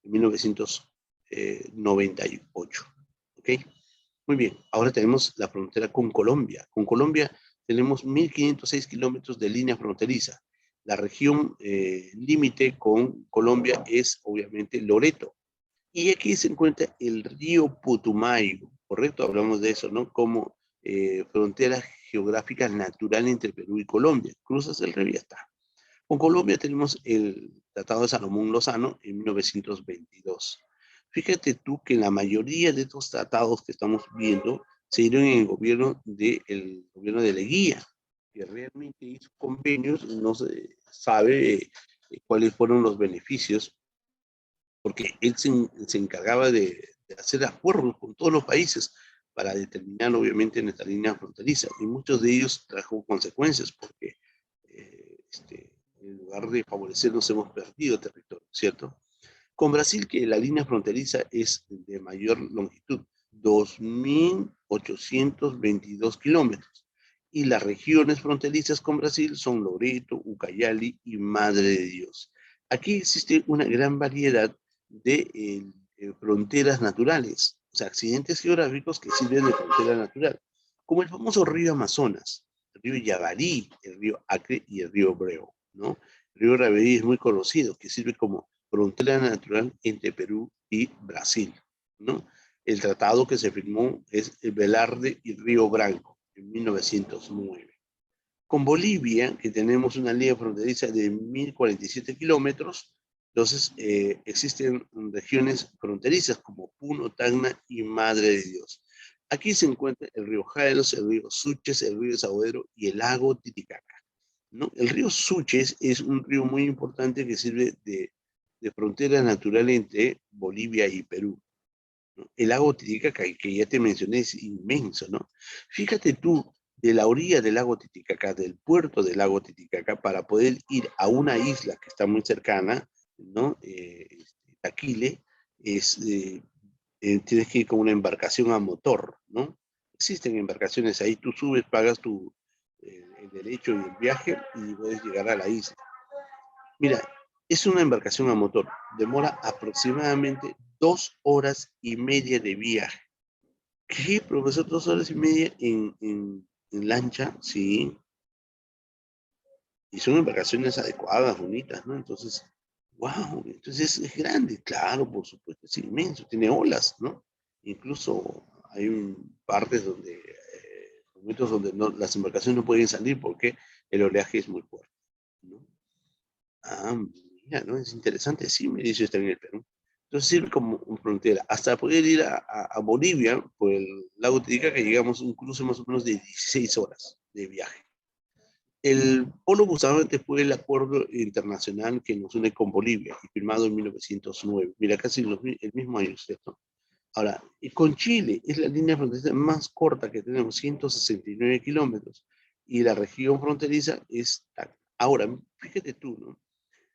en 1998. ¿Ok? Muy bien, ahora tenemos la frontera con Colombia. Con Colombia tenemos 1.506 kilómetros de línea fronteriza. La región límite con Colombia es obviamente Loreto. Y aquí se encuentra el río Putumayo, ¿correcto? Hablamos de eso, ¿no? Como frontera geográfica natural entre Perú y Colombia. Cruzas el río y ya está. Con Colombia tenemos el Tratado de Salomón Lozano en 1922. Fíjate tú que la mayoría de estos tratados que estamos viendo se dieron en el gobierno de Leguía, que realmente hizo convenios, no se sabe cuáles fueron los beneficios, porque él se encargaba de hacer acuerdos con todos los países para determinar obviamente nuestra línea fronteriza, y muchos de ellos trajo consecuencias, porque en lugar de favorecernos hemos perdido territorio, ¿cierto? Con Brasil, que la línea fronteriza es de mayor longitud, 2.822 kilómetros. Y las regiones fronterizas con Brasil son Loreto, Ucayali y Madre de Dios. Aquí existe una gran variedad de fronteras naturales, o sea, accidentes geográficos que sirven de frontera natural, como el famoso río Amazonas, el río Yavarí, el río Acre y el río Breo, ¿no? El río Raberí es muy conocido, que sirve como frontera natural entre Perú y Brasil, ¿no? El tratado que se firmó es el Velarde y Río Branco en 1909. Con Bolivia, que tenemos una línea fronteriza de 1.047 kilómetros, entonces existen regiones fronterizas como Puno, Tacna y Madre de Dios. Aquí se encuentra el río Jaelos, el río Suches, el río Desaguadero y el lago Titicaca, ¿no? El río Suches es un río muy importante que sirve de frontera natural entre Bolivia y Perú, ¿no? El lago Titicaca, que ya te mencioné, es inmenso, ¿no? Fíjate tú de la orilla del lago Titicaca, del puerto del lago Titicaca, para poder ir a una isla que está muy cercana, ¿no? Taquile, tienes que ir con una embarcación a motor, ¿no? Existen embarcaciones ahí, tú subes, pagas el derecho y el viaje y puedes llegar a la isla. Mira, es una embarcación a motor, demora aproximadamente 2 horas y media de viaje. ¿Qué, profesor? 2 horas y media en lancha, sí. Y son embarcaciones adecuadas, bonitas, ¿no? Entonces, wow, entonces es grande, claro, por supuesto, es inmenso, tiene olas, ¿no? Incluso hay partes donde, momentos donde las embarcaciones no pueden salir porque el oleaje es muy fuerte, ¿no? Ah, mira, ¿no? Es interesante, sí, me dice está en el Perú. Entonces sirve como frontera. Hasta poder ir a Bolivia, por el lago Titicaca, que llegamos un cruce más o menos de 16 horas de viaje. El Polo Bustamante fue el acuerdo internacional que nos une con Bolivia, y firmado en 1909. Mira, casi el mismo año, ¿cierto? Ahora, y con Chile es la línea fronteriza más corta que tenemos, 169 kilómetros, y la región fronteriza es... Ahora, fíjate tú, ¿no?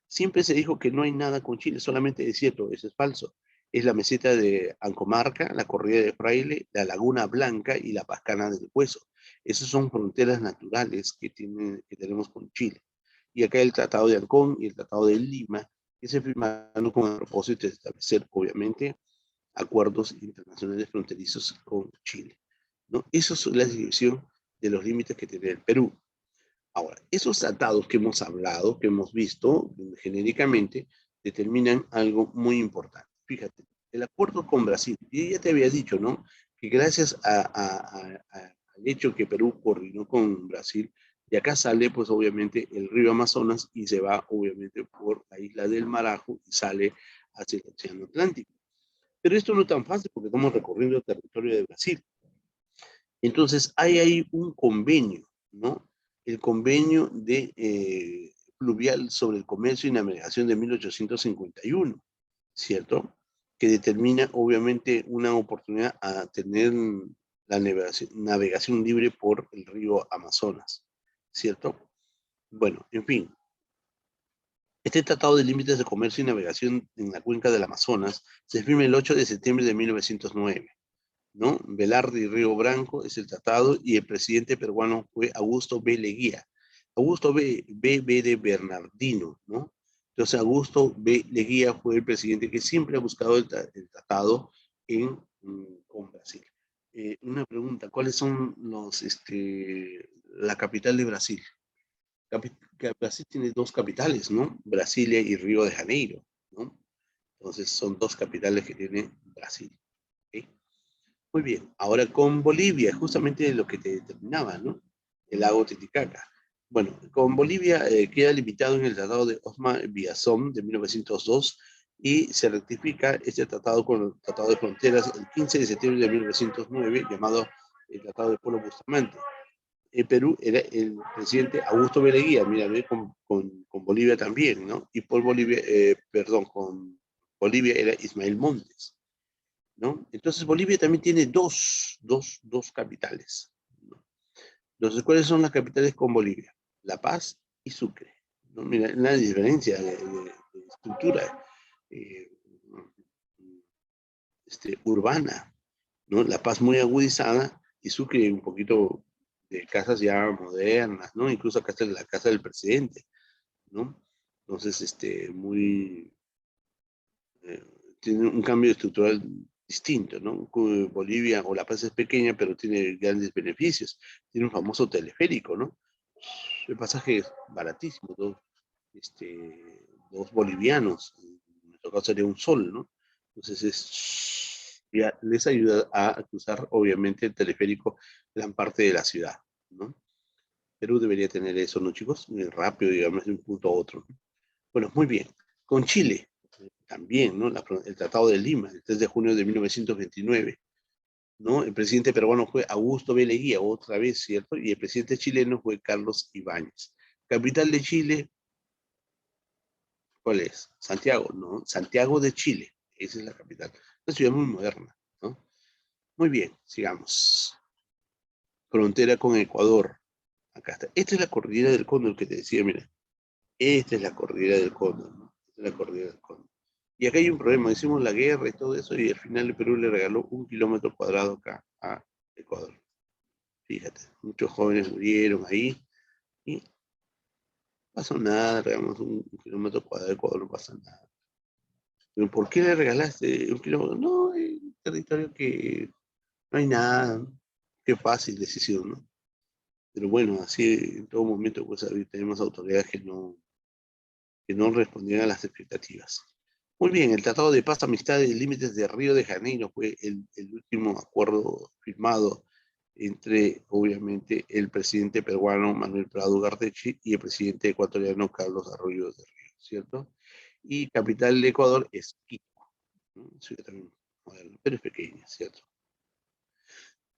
Siempre se dijo que no hay nada con Chile, solamente desierto, eso es falso. Es la meseta de Ancomarca, la Corrida de Fraile, la Laguna Blanca y la Pascana del Hueso. Esas son fronteras naturales que tenemos con Chile. Y acá el Tratado de Ancón y el Tratado de Lima, que se firmaron con el propósito de establecer, obviamente, acuerdos internacionales fronterizos con Chile, ¿no? Eso es la división de los límites que tiene el Perú. Ahora, esos tratados que hemos hablado, que hemos visto genéricamente, determinan algo muy importante. Fíjate, el acuerdo con Brasil, y ya te había dicho, ¿no? Que gracias al hecho que Perú coordinó con Brasil, de acá sale, pues obviamente, el río Amazonas y se va, obviamente, por la isla del Marajo y sale hacia el Océano Atlántico. Pero esto no es tan fácil porque estamos recorriendo el territorio de Brasil. Entonces, hay ahí un convenio, ¿no? El convenio de fluvial sobre el comercio y navegación de 1851, ¿cierto? Que determina, obviamente, una oportunidad a tener la navegación libre por el río Amazonas, ¿cierto? Bueno, en fin, este Tratado de Límites de Comercio y Navegación en la cuenca del Amazonas se firma el 8 de septiembre de 1909. ¿No? Velarde y Río Branco es el tratado, y el presidente peruano fue Augusto B. Leguía. Augusto B. de Bernardino, ¿no? Entonces Augusto B. Leguía fue el presidente que siempre ha buscado el tratado con Brasil. Una pregunta, ¿cuáles son la capital de Brasil? Brasil tiene dos capitales, ¿no? Brasilia y Río de Janeiro, ¿no? Entonces son dos capitales que tiene Brasil. ¿Okay? Muy bien, ahora con Bolivia, justamente lo que te determinaba, ¿no? El lago Titicaca. Bueno, con Bolivia queda limitado en el Tratado de Osma Villazón de 1902, y se rectifica este tratado con el Tratado de Fronteras el 15 de septiembre de 1909, llamado el Tratado de Polo Bustamante. En Perú era el presidente Augusto B. Leguía, mira, con Bolivia también, ¿no? Y por Bolivia, perdón, con Bolivia era Ismael Montes, ¿no? Entonces Bolivia también tiene dos capitales, ¿no? Entonces, ¿cuáles son las capitales con Bolivia? La Paz y Sucre, ¿no? Mira, una diferencia de estructura eh, urbana, ¿no? La Paz muy agudizada y Sucre un poquito de casas ya modernas, ¿no? Incluso acá está la casa del presidente, ¿no? Entonces, eh, tiene un cambio estructural distinto, ¿no? Bolivia o La Paz es pequeña, pero tiene grandes beneficios. Tiene un famoso teleférico, ¿no? El pasaje es baratísimo, dos bolivianos, en nuestro caso sería un sol, ¿no? Entonces ya les ayuda a cruzar, obviamente, el teleférico gran parte de la ciudad, ¿no? Perú debería tener eso, ¿no, chicos? Muy rápido, digamos, de un punto a otro, ¿no? Bueno, muy bien. Con Chile, también, ¿no? El Tratado de Lima, el 3 de junio de 1929, ¿no? El presidente peruano fue Augusto B. Leguía, otra vez, ¿cierto? Y el presidente chileno fue Carlos Ibáñez. Capital de Chile, ¿cuál es? Santiago, ¿no? Santiago de Chile, esa es la capital. Una ciudad muy moderna, ¿no? Muy bien, sigamos. frontera con Ecuador. Acá está. Esta es la cordillera del Cóndor que te decía, mira. Esta es la cordillera del Cóndor, ¿no? Esta es la cordillera del Cóndor. Y acá hay un problema, hicimos la guerra y todo eso, y al final el Perú le regaló 1 kilómetro cuadrado acá a Ecuador. Fíjate, muchos jóvenes murieron ahí, y no pasó nada, regalamos 1 kilómetro cuadrado de Ecuador, no pasa nada. Pero ¿por qué le regalaste 1 kilómetro? No, es un territorio que no hay nada, ¿no? Qué fácil decisión, ¿no? Pero bueno, así en todo momento, pues tenemos autoridades que no respondían a las expectativas. Muy bien, el Tratado de Paz, Amistad y Límites de Río de Janeiro fue el último acuerdo firmado entre, obviamente, el presidente peruano Manuel Prado Gartechi y el presidente ecuatoriano Carlos Arroyo de Río, ¿cierto? Y capital de Ecuador es Quito, ¿no? Ciudad también moderna, pero es pequeña, ¿cierto?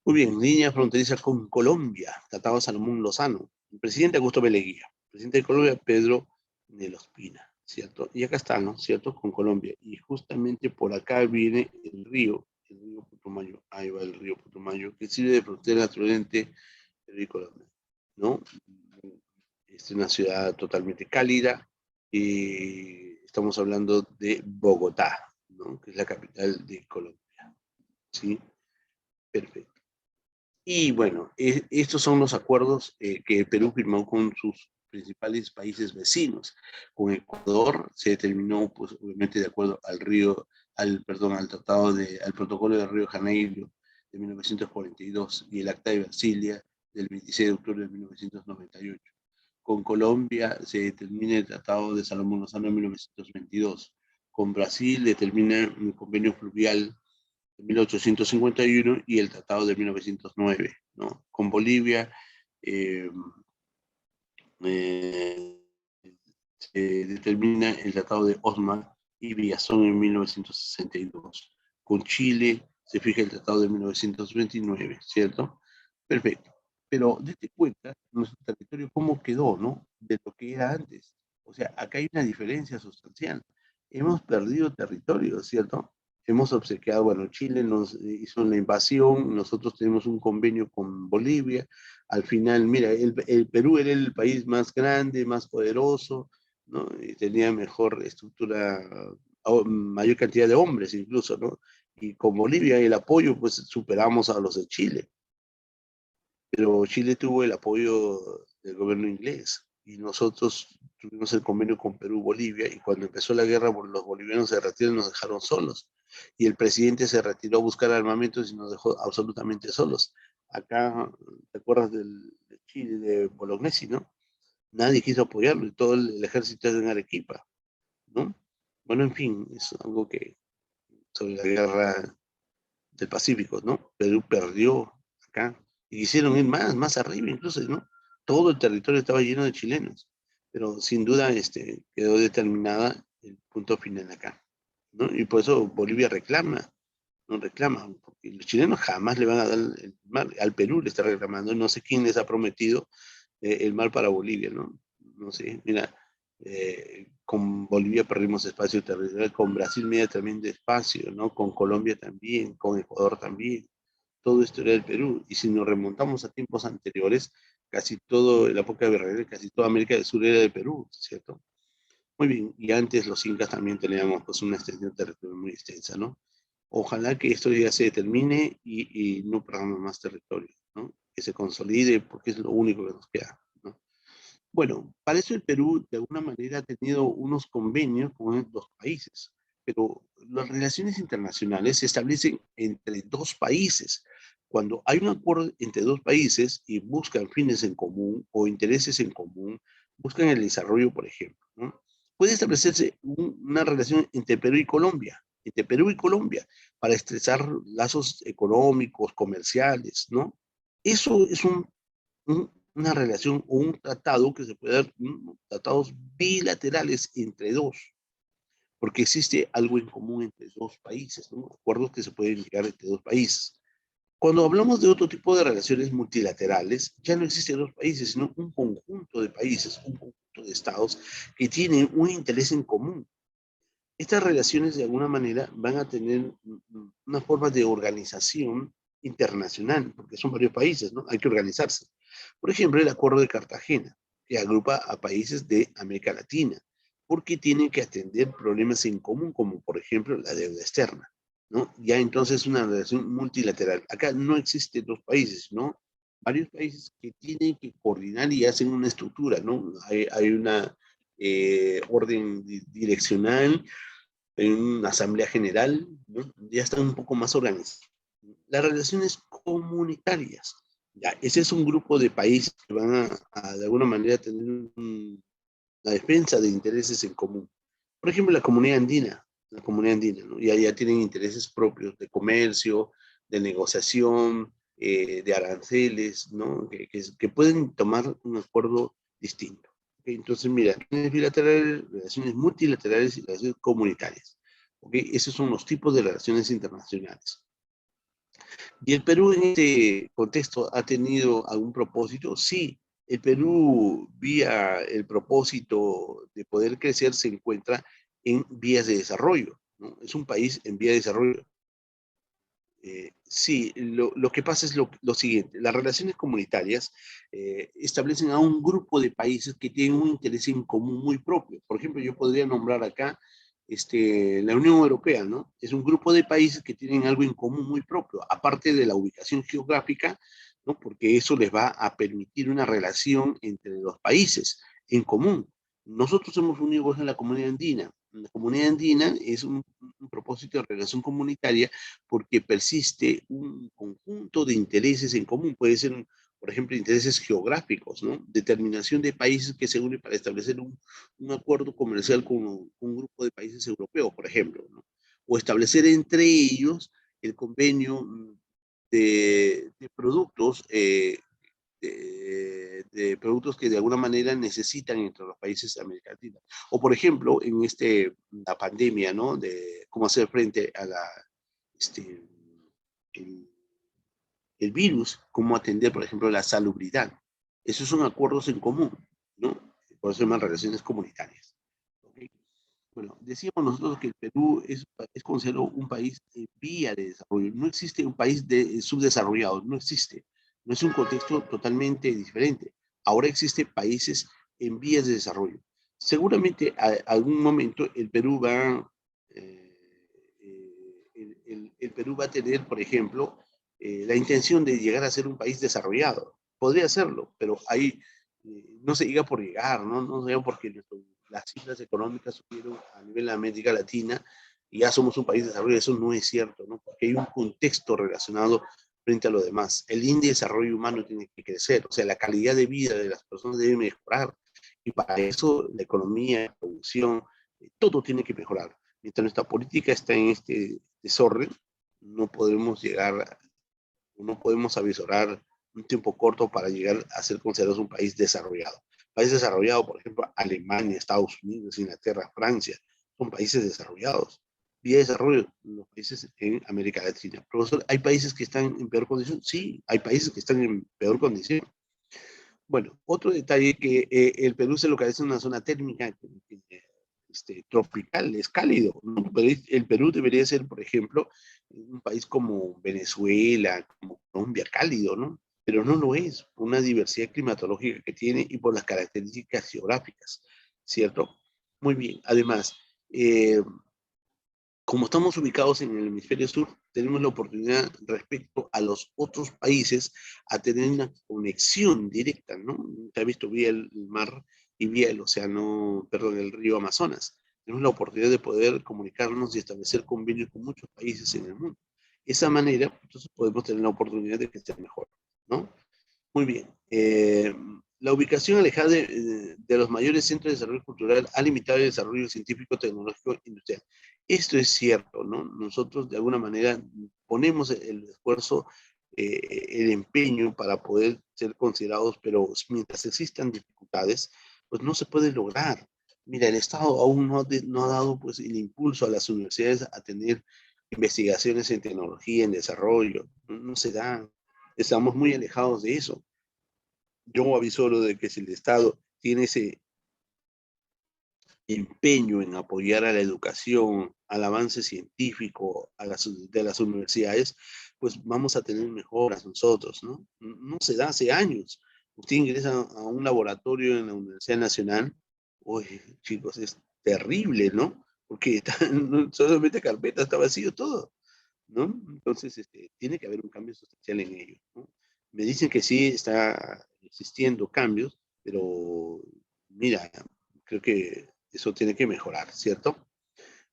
Muy bien, línea fronteriza con Colombia, Tratado Salomón Lozano. El presidente Augusto Beleguía, presidente de Colombia Pedro Nel Ospina, ¿cierto? Y acá está, ¿no? ¿Cierto? Con Colombia. Y justamente por acá viene el río Putumayo. Ahí va el río Putumayo, que sirve de frontera natural entre Perú y Colombia, ¿no? Es una ciudad totalmente cálida. Estamos hablando de Bogotá, ¿no? Que es la capital de Colombia, ¿sí? Perfecto. Y bueno, estos son los acuerdos que Perú firmó con sus principales países vecinos. Con Ecuador se determinó, pues, obviamente, de acuerdo al protocolo de Río de Janeiro de 1942 y el Acta de Brasilia del 26 de octubre de 1998. Con Colombia se determina el Tratado de Salomón Lozano de 1922. Con Brasil determina un convenio fluvial de 1851 y el Tratado de 1909, ¿no? Con Bolivia eh, eh, se determina el Tratado de Osma y Villazón en 1962. Con Chile se fija el Tratado de 1929, ¿cierto? Perfecto. Pero date cuenta nuestro territorio cómo quedó, ¿no? De lo que era antes. O sea, acá hay una diferencia sustancial. Hemos perdido territorio, ¿cierto? Hemos obsequiado, bueno, Chile nos hizo una invasión, nosotros tenemos un convenio con Bolivia. Al final, mira, el Perú era el país más grande, más poderoso, ¿no? Y tenía mejor estructura, mayor cantidad de hombres incluso, ¿no? Y con Bolivia y el apoyo, pues superamos a los de Chile. Pero Chile tuvo el apoyo del gobierno inglés y nosotros tuvimos el convenio con Perú-Bolivia, y cuando empezó la guerra los bolivianos se retiraron y nos dejaron solos. Y el presidente se retiró a buscar armamentos y nos dejó absolutamente solos. Acá, ¿te acuerdas de Chile, de Bolognesi, no? Nadie quiso apoyarlo y todo el ejército en Arequipa, ¿no? Bueno, en fin, es algo que sobre la guerra del Pacífico, ¿no? Perú perdió acá y quisieron ir más arriba incluso, ¿no? Todo el territorio estaba lleno de chilenos, pero sin duda quedó determinada el punto final acá, ¿no? Y por eso Bolivia reclama, no reclama, porque los chilenos jamás le van a dar el mar, al Perú le está reclamando, no sé quién les ha prometido el mar para Bolivia, ¿no? No sé, mira, con Bolivia perdimos espacio territorial, con Brasil media también de espacio, ¿no? Con Colombia también, con Ecuador también. Todo esto era del Perú. Y si nos remontamos a tiempos anteriores, casi todo, en la época virreinal, casi toda América del Sur era de Perú, ¿cierto? Muy bien, y antes los incas también teníamos pues una extensión territorial muy extensa, ¿no? Ojalá que esto ya se termine y no perdamos más territorio, ¿no? Que se consolide porque es lo único que nos queda, ¿no? Bueno, para eso el Perú de alguna manera ha tenido unos convenios con los países, pero las relaciones internacionales se establecen entre dos países. Cuando hay un acuerdo entre dos países y buscan fines en común o intereses en común, buscan el desarrollo, por ejemplo, ¿no? Puede establecerse una relación entre Perú y Colombia, para estrechar lazos económicos, comerciales, ¿no? Eso es una relación o un tratado que se puede dar, tratados bilaterales entre dos, porque existe algo en común entre dos países, ¿no? Acuerdos que se pueden llegar entre dos países. Cuando hablamos de otro tipo de relaciones multilaterales, ya no existen dos países, sino un conjunto de países, un conjunto de estados que tienen un interés en común. Estas relaciones de alguna manera van a tener una forma de organización internacional, porque son varios países, ¿no? Hay que organizarse. Por ejemplo, el Acuerdo de Cartagena, que agrupa a países de América Latina, porque tienen que atender problemas en común, como por ejemplo la deuda externa, ¿no? Ya entonces una relación multilateral. Acá no existen dos países, ¿no? Varios países que tienen que coordinar y hacen una estructura, ¿no? Hay una orden direccional, hay una asamblea general, ¿no? Ya están un poco más organizados. Las relaciones comunitarias. Ya, ese es un grupo de países que van de alguna manera tener la defensa de intereses en común. Por ejemplo, la comunidad andina, ¿no? Ya tienen intereses propios de comercio, de negociación, de aranceles, ¿no? Que pueden tomar un acuerdo distinto. ¿Okay? Entonces, mira, relaciones bilaterales, relaciones multilaterales y relaciones comunitarias. ¿Okay? Esos son los tipos de relaciones internacionales. ¿Y el Perú en este contexto ha tenido algún propósito? Sí, el Perú, vía el propósito de poder crecer, se encuentra en vías de desarrollo, ¿no? Es un país en vía de desarrollo. Sí, lo que pasa es lo siguiente, las relaciones comunitarias establecen a un grupo de países que tienen un interés en común muy propio. Por ejemplo, yo podría nombrar acá la Unión Europea, ¿no? Es un grupo de países que tienen algo en común muy propio, aparte de la ubicación geográfica, ¿no? Porque eso les va a permitir una relación entre los países en común. Nosotros hemos unido en la comunidad andina. La comunidad andina es un propósito de relación comunitaria porque persiste un conjunto de intereses en común. Puede ser, por ejemplo, intereses geográficos, ¿no? Determinación de países que se unen para establecer un acuerdo comercial con un grupo de países europeos, por ejemplo, ¿no? O establecer entre ellos el convenio de productos, de productos que de alguna manera necesitan entre los países de América Latina. O, por ejemplo, en la pandemia, ¿no? De cómo hacer frente a este, el, el virus, cómo atender, por ejemplo, la salubridad. Esos son acuerdos en común, ¿no? Por eso se llaman relaciones comunitarias. ¿Okay? Bueno, decíamos nosotros que el Perú es considerado un país en vía de desarrollo. No existe un país subdesarrollado, no existe. No es un contexto totalmente diferente. Ahora existen países en vías de desarrollo. Seguramente a algún momento el Perú el Perú va a tener, por ejemplo, la intención de llegar a ser un país desarrollado. Podría serlo, pero ahí no se llega por llegar, ¿no? No se llega porque las cifras económicas subieron a nivel de América Latina y ya somos un país de desarrollo. Eso no es cierto, ¿no? Porque hay un contexto relacionado frente a lo demás. El índice de desarrollo humano tiene que crecer, o sea, la calidad de vida de las personas debe mejorar. Y para eso la economía, la producción, todo tiene que mejorar. Mientras nuestra política está en este desorden, no podemos llegar, no podemos avisorar un tiempo corto para llegar a ser considerados un país desarrollado. País desarrollado, por ejemplo, Alemania, Estados Unidos, Inglaterra, Francia, son países desarrollados. Vía de desarrollo, los países en América Latina. Profesor, ¿hay países que están en peor condición? Sí, hay países que están en peor condición. Bueno, otro detalle que el Perú se localiza en una zona térmica tropical, es cálido, ¿no? El Perú debería ser, por ejemplo, un país como Venezuela, como Colombia, cálido, ¿no? Pero no lo es, por una diversidad climatológica que tiene y por las características geográficas, ¿cierto? Muy bien, además, eh, como estamos ubicados en el hemisferio sur, tenemos la oportunidad respecto a los otros países a tener una conexión directa, ¿no? Se ha visto vía el mar y vía el océano, perdón, el río Amazonas. Tenemos la oportunidad de poder comunicarnos y establecer convenios con muchos países en el mundo. De esa manera, entonces podemos tener la oportunidad de que esté mejor, ¿no? Muy bien. La ubicación alejada de los mayores centros de desarrollo cultural ha limitado el desarrollo científico, tecnológico e industrial. Esto es cierto, ¿no? Nosotros de alguna manera ponemos el esfuerzo, el empeño para poder ser considerados, pero mientras existan dificultades, pues no se puede lograr. Mira, el Estado aún no ha dado pues, el impulso a las universidades a tener investigaciones en tecnología, en desarrollo. No se da. Estamos muy alejados de eso. Yo avisoro de que si el Estado tiene empeño en apoyar a la educación, al avance científico, de las universidades, pues vamos a tener mejoras nosotros, ¿no? No se da hace años. Usted ingresa a un laboratorio en la Universidad Nacional, oye, chicos, es terrible, ¿no? Porque solamente carpeta, está vacío todo, ¿no? Entonces, tiene que haber un cambio sustancial en ello, ¿no? Me dicen que sí está existiendo cambios, pero mira, creo que eso tiene que mejorar, ¿cierto?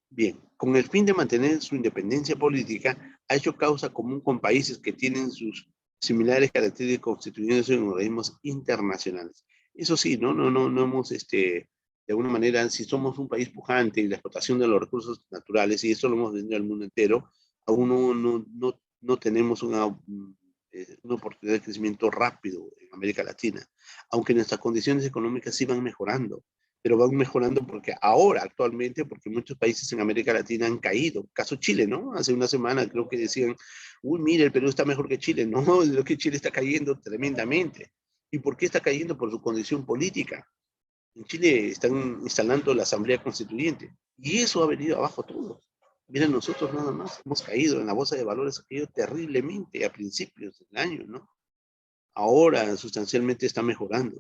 Bien, con el fin de mantener su independencia política, ha hecho causa común con países que tienen sus similares características constituyéndose en organismos internacionales. Eso sí, no hemos, de alguna manera, si somos un país pujante y la explotación de los recursos naturales, y eso lo hemos vendido al mundo entero, aún no tenemos una oportunidad de crecimiento rápido en América Latina, aunque nuestras condiciones económicas sí van mejorando, pero van mejorando porque ahora, actualmente, porque muchos países en América Latina han caído. Caso Chile, ¿no? Hace una semana creo que decían, uy, mire, el Perú está mejor que Chile. No, lo que Chile está cayendo tremendamente. ¿Y por qué está cayendo? Por su condición política. En Chile están instalando la Asamblea Constituyente y eso ha venido abajo todo. Miren, nosotros nada más hemos caído en la bolsa de valores, ha caído terriblemente a principios del año, ¿no? Ahora sustancialmente está mejorando,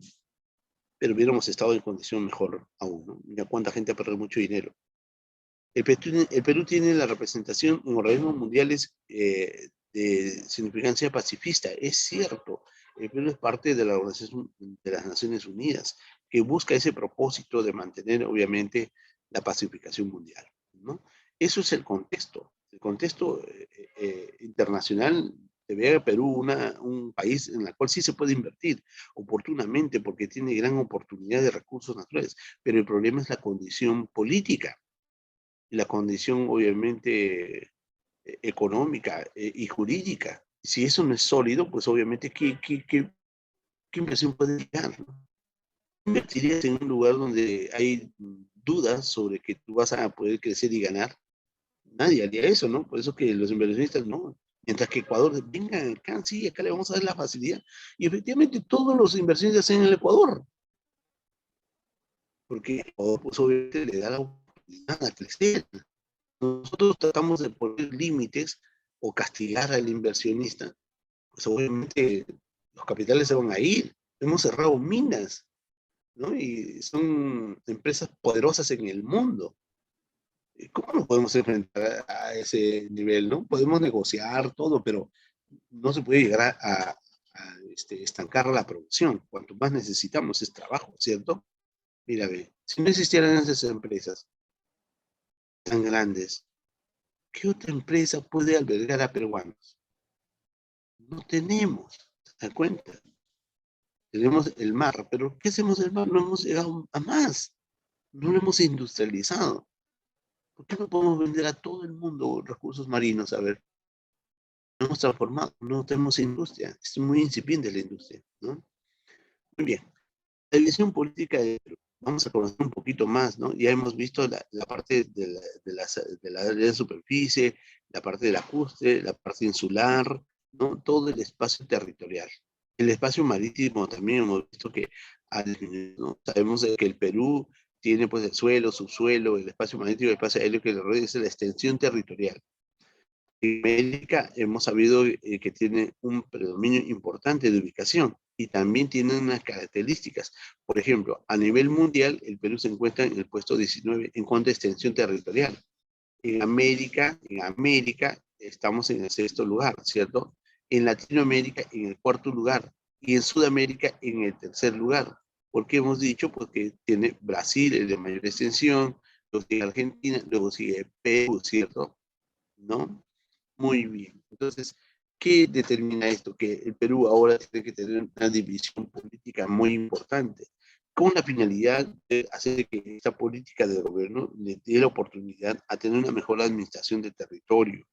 pero hubiéramos estado en condición mejor aún, ¿no? Mira cuánta gente ha perdido mucho dinero. El Perú tiene la representación en organismos mundiales de significancia pacifista. Es cierto, el Perú es parte de la Organización de las Naciones Unidas, que busca ese propósito de mantener, obviamente, la pacificación mundial, ¿no? Eso es el contexto. El contexto internacional ve a Perú un país en el cual sí se puede invertir oportunamente porque tiene gran oportunidad de recursos naturales, pero el problema es la condición política y la condición obviamente económica y jurídica. Si eso no es sólido, pues obviamente, ¿qué inversión puede llegar? ¿No? ¿Invertirías en un lugar donde hay dudas sobre que tú vas a poder crecer y ganar? Nadie haría eso, ¿no? Por eso que los inversionistas no. Mientras que Ecuador, venga, acá sí, acá le vamos a dar la facilidad. Y efectivamente todos los inversionistas en el Ecuador, porque Ecuador pues obviamente le da la oportunidad a crecer. Nosotros tratamos de poner límites o castigar al inversionista, pues obviamente los capitales se van a ir. Hemos cerrado minas, ¿no? Y son empresas poderosas en el mundo. ¿Cómo nos podemos enfrentar a ese nivel, no? Podemos negociar todo, pero no se puede llegar estancar la producción. Cuanto más necesitamos es trabajo, ¿cierto? Mira, ve, si no existieran esas empresas tan grandes, ¿qué otra empresa puede albergar a peruanos? No tenemos, ¿te das cuenta? Tenemos el mar, pero ¿qué hacemos del mar? No hemos llegado a más, no lo hemos industrializado. ¿Por qué no podemos vender a todo el mundo recursos marinos? A ver, no hemos transformado, no tenemos industria, es muy incipiente la industria, ¿no? Muy bien, la visión política de Perú. Vamos a conocer un poquito más, ¿no? Ya hemos visto la parte de la área de superficie, la parte del ajuste, la parte insular, ¿no? Todo el espacio territorial. El espacio marítimo también hemos visto que ha disminuido, ¿no? Sabemos de que el Perú tiene pues el suelo, subsuelo, el espacio marítimo, el espacio aéreo que le rodea, es la extensión territorial. En América hemos sabido que tiene un predominio importante de ubicación y también tiene unas características. Por ejemplo, a nivel mundial, el Perú se encuentra en el puesto 19 en cuanto a extensión territorial. En América estamos en el sexto lugar, ¿cierto? En Latinoamérica en el cuarto lugar y en Sudamérica en el tercer lugar. ¿Por qué hemos dicho? Porque tiene Brasil el de mayor extensión, luego sigue Argentina, luego sigue Perú, ¿cierto? ¿No? Muy bien. Entonces, ¿qué determina esto? Que el Perú ahora tiene que tener una división política muy importante, con la finalidad de hacer que esta política de gobierno le dé la oportunidad a tener una mejor administración de territorio,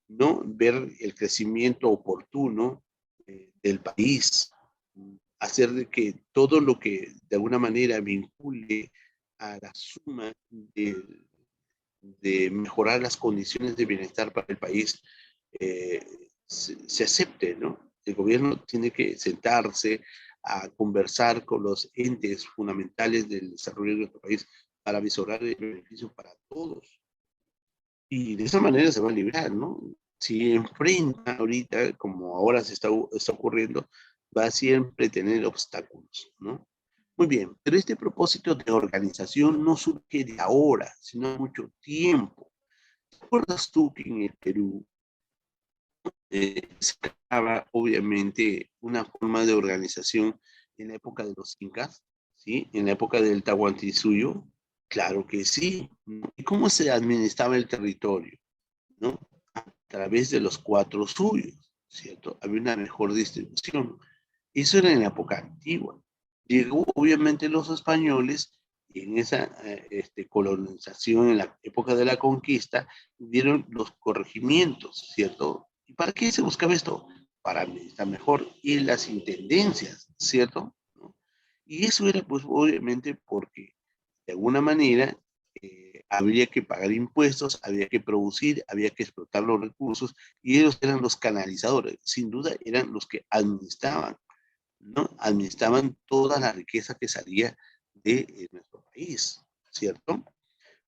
¿no? Ver el crecimiento oportuno del país, hacer de que todo lo que de alguna manera vincule a la suma de mejorar las condiciones de bienestar para el país se acepte, ¿no? El gobierno tiene que sentarse a conversar con los entes fundamentales del desarrollo de nuestro país para visorar el beneficio para todos. Y de esa manera se va a librar, ¿no? Si enfrenta ahorita, como ahora está ocurriendo, va a siempre tener obstáculos, ¿no? Muy bien, pero este propósito de organización no surge de ahora, sino de mucho tiempo. ¿Te acuerdas tú que en el Perú se creaba, obviamente, una forma de organización en la época de los incas, ¿sí? En la época del Tahuantinsuyo? Claro que sí, ¿no? ¿Y cómo se administraba el territorio? ¿No? A través de los cuatro suyos, ¿cierto? Había una mejor distribución. Eso era en la época antigua. Llegó obviamente los españoles y en esa colonización, en la época de la conquista, dieron los corregimientos, ¿cierto? ¿Y para qué se buscaba esto? Para administrar mejor y las intendencias, ¿cierto? ¿No? Y eso era pues obviamente porque de alguna manera habría que pagar impuestos, había que producir, había que explotar los recursos y ellos eran los canalizadores, sin duda eran los que administraban, ¿no? Administraban toda la riqueza que salía de nuestro país, ¿cierto?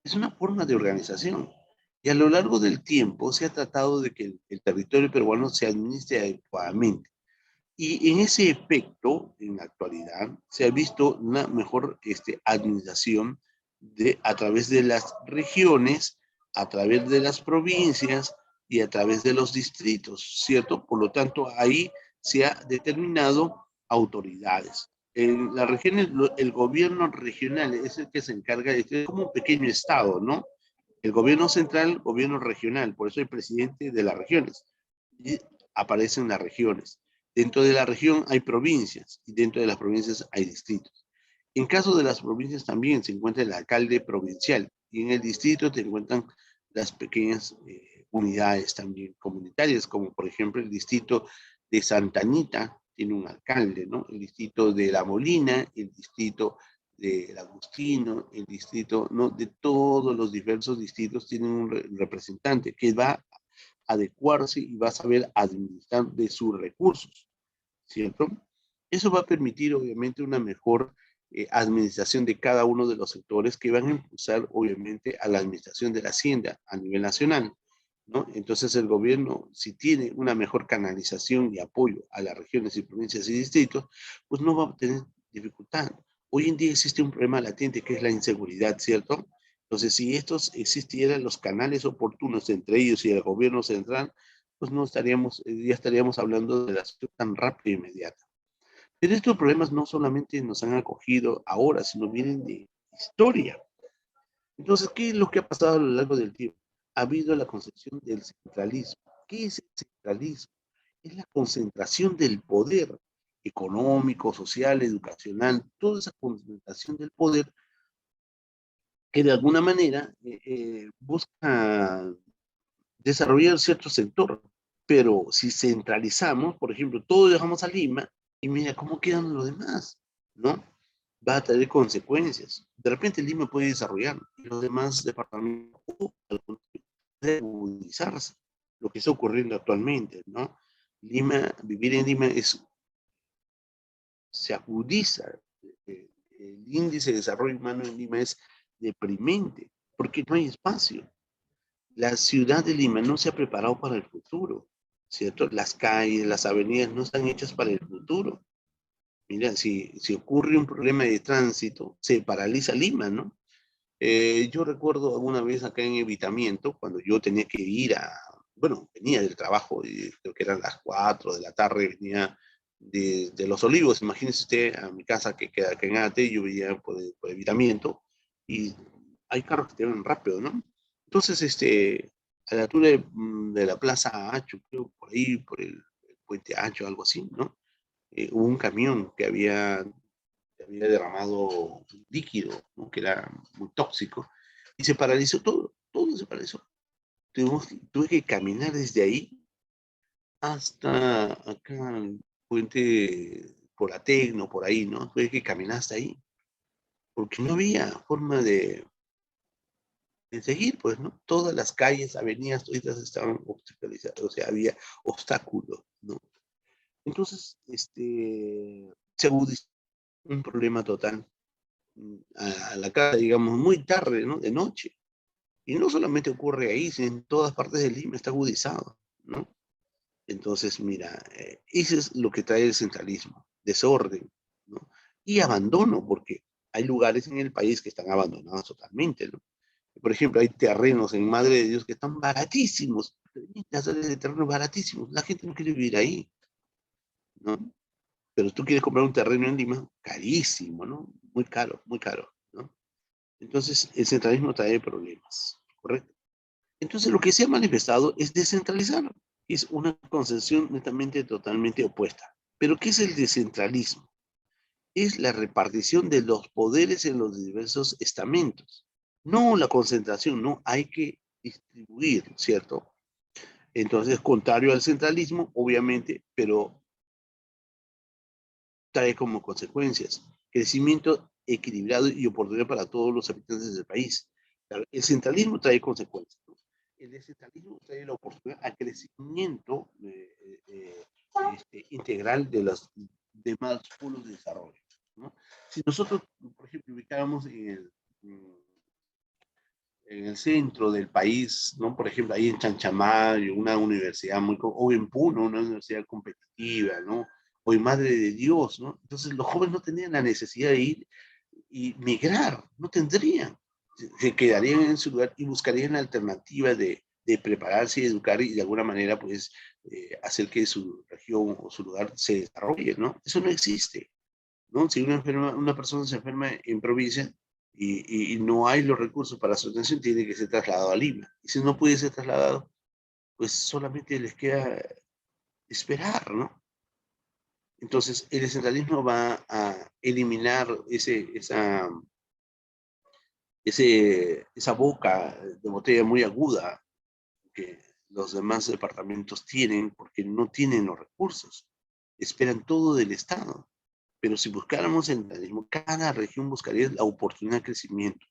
Es una forma de organización. Y a lo largo del tiempo se ha tratado de que el territorio peruano se administre adecuadamente. Y en ese efecto, en la actualidad, se ha visto una mejor administración a través de las regiones, a través de las provincias y a través de los distritos, ¿cierto? Por lo tanto, ahí se ha determinado autoridades. En las regiones, el gobierno regional es el que se encarga, es como un pequeño estado, ¿no? El gobierno central, gobierno regional, por eso el presidente de las regiones. Y aparecen las regiones. Dentro de la región hay provincias y dentro de las provincias hay distritos. En caso de las provincias también se encuentra el alcalde provincial y en el distrito se encuentran las pequeñas unidades también comunitarias, como por ejemplo el distrito de Santa Anita tiene un alcalde, ¿no? El distrito de La Molina, el distrito del Agustino, el distrito, ¿no? De todos los diversos distritos tienen un representante que va a adecuarse y va a saber administrar de sus recursos, ¿cierto? Eso va a permitir, obviamente, una mejor administración de cada uno de los sectores que van a impulsar, obviamente, a la administración de la hacienda a nivel nacional, ¿no? Entonces, el gobierno, si tiene una mejor canalización y apoyo a las regiones y provincias y distritos, pues no va a tener dificultad. Hoy en día existe un problema latente que es la inseguridad, ¿cierto? Entonces, si estos existieran los canales oportunos entre ellos y el gobierno central, pues no estaríamos, ya estaríamos hablando de la situación tan rápida e inmediata. Pero estos problemas no solamente nos han acogido ahora, sino vienen de historia. Entonces, ¿qué es lo que ha pasado a lo largo del tiempo? Ha habido la concepción del centralismo. ¿Qué es el centralismo? Es la concentración del poder económico, social, educacional, toda esa concentración del poder que de alguna manera busca desarrollar cierto sector. Pero si centralizamos, por ejemplo, todo dejamos a Lima y mira cómo quedan los demás, ¿no? Va a tener consecuencias. De repente Lima puede desarrollar y los demás departamentos pueden agudizarse, lo que está ocurriendo actualmente, ¿no? Lima, vivir en Lima se agudiza. El índice de desarrollo humano en Lima es deprimente porque no hay espacio. La ciudad de Lima no se ha preparado para el futuro, ¿cierto? Las calles, las avenidas no están hechas para el futuro. Mira, si ocurre un problema de tránsito, se paraliza Lima, ¿no? Yo recuerdo alguna vez acá en Evitamiento, cuando yo tenía que ir bueno, venía del trabajo, y creo que eran las 4 de la tarde, venía de Los Olivos, imagínese usted a mi casa que queda acá en Ate, yo venía por Evitamiento, y hay carros que te van rápido, ¿no? Entonces, a la altura de la Plaza Acho, creo, por ahí, por el Puente Acho, algo así, ¿no? Hubo un camión que había derramado líquido, ¿no? Que era muy tóxico, y se paralizó todo, todo se paralizó. Tuve que caminar desde ahí hasta acá, el puente por la Tecno, por ahí, ¿no? Tuve que caminar hasta ahí, porque no había forma de seguir, pues, ¿no? Todas las calles, avenidas, todas estaban obstaculizadas, o sea, había obstáculos, ¿no? Entonces, se agudizó un problema total, a la casa, digamos, muy tarde, ¿no? De noche. Y no solamente ocurre ahí, sino en todas partes de Lima está agudizado, ¿no? Entonces, mira, eso es lo que trae el centralismo, desorden, ¿no? Y abandono, porque hay lugares en el país que están abandonados totalmente, ¿no? Por ejemplo, hay terrenos en Madre de Dios que están baratísimos, tremendas áreas de terrenos baratísimos, la gente no quiere vivir ahí, ¿no? Pero tú quieres comprar un terreno en Lima, carísimo, ¿no? Muy caro, ¿no? Entonces, el centralismo trae problemas, ¿correcto? Entonces, lo que se ha manifestado es descentralizar. Es una concepción netamente totalmente opuesta. Pero, ¿qué es el descentralismo? Es la repartición de los poderes en los diversos estamentos. No la concentración, no, hay que distribuir, ¿cierto? Entonces, contrario al centralismo, obviamente, pero trae como consecuencias crecimiento equilibrado y oportunidad para todos los habitantes del país. El centralismo trae consecuencias, ¿no? El descentralismo trae la oportunidad al crecimiento integral de los demás polos de desarrollo, ¿no? Si nosotros, por ejemplo, ubicáramos en el centro del país, ¿no? Por ejemplo, ahí en Chanchamayo, una universidad o en Puno, una universidad competitiva, ¿no? O en Madre de Dios, ¿no? Entonces los jóvenes no tenían la necesidad de ir y migrar, no tendrían. Se quedarían en su lugar y buscarían la alternativa de prepararse y educar y de alguna manera, pues, hacer que su región o su lugar se desarrolle, ¿no? Eso no existe, ¿no? Si una persona se enferma en provincia y no hay los recursos para su atención, tiene que ser trasladado a Lima. Y si no puede ser trasladado, pues solamente les queda esperar, ¿no? Entonces, el descentralismo va a eliminar esa boca de botella muy aguda que los demás departamentos tienen porque no tienen los recursos. Esperan todo del Estado. Pero si buscáramos centralismo, cada región buscaría la oportunidad de crecimiento,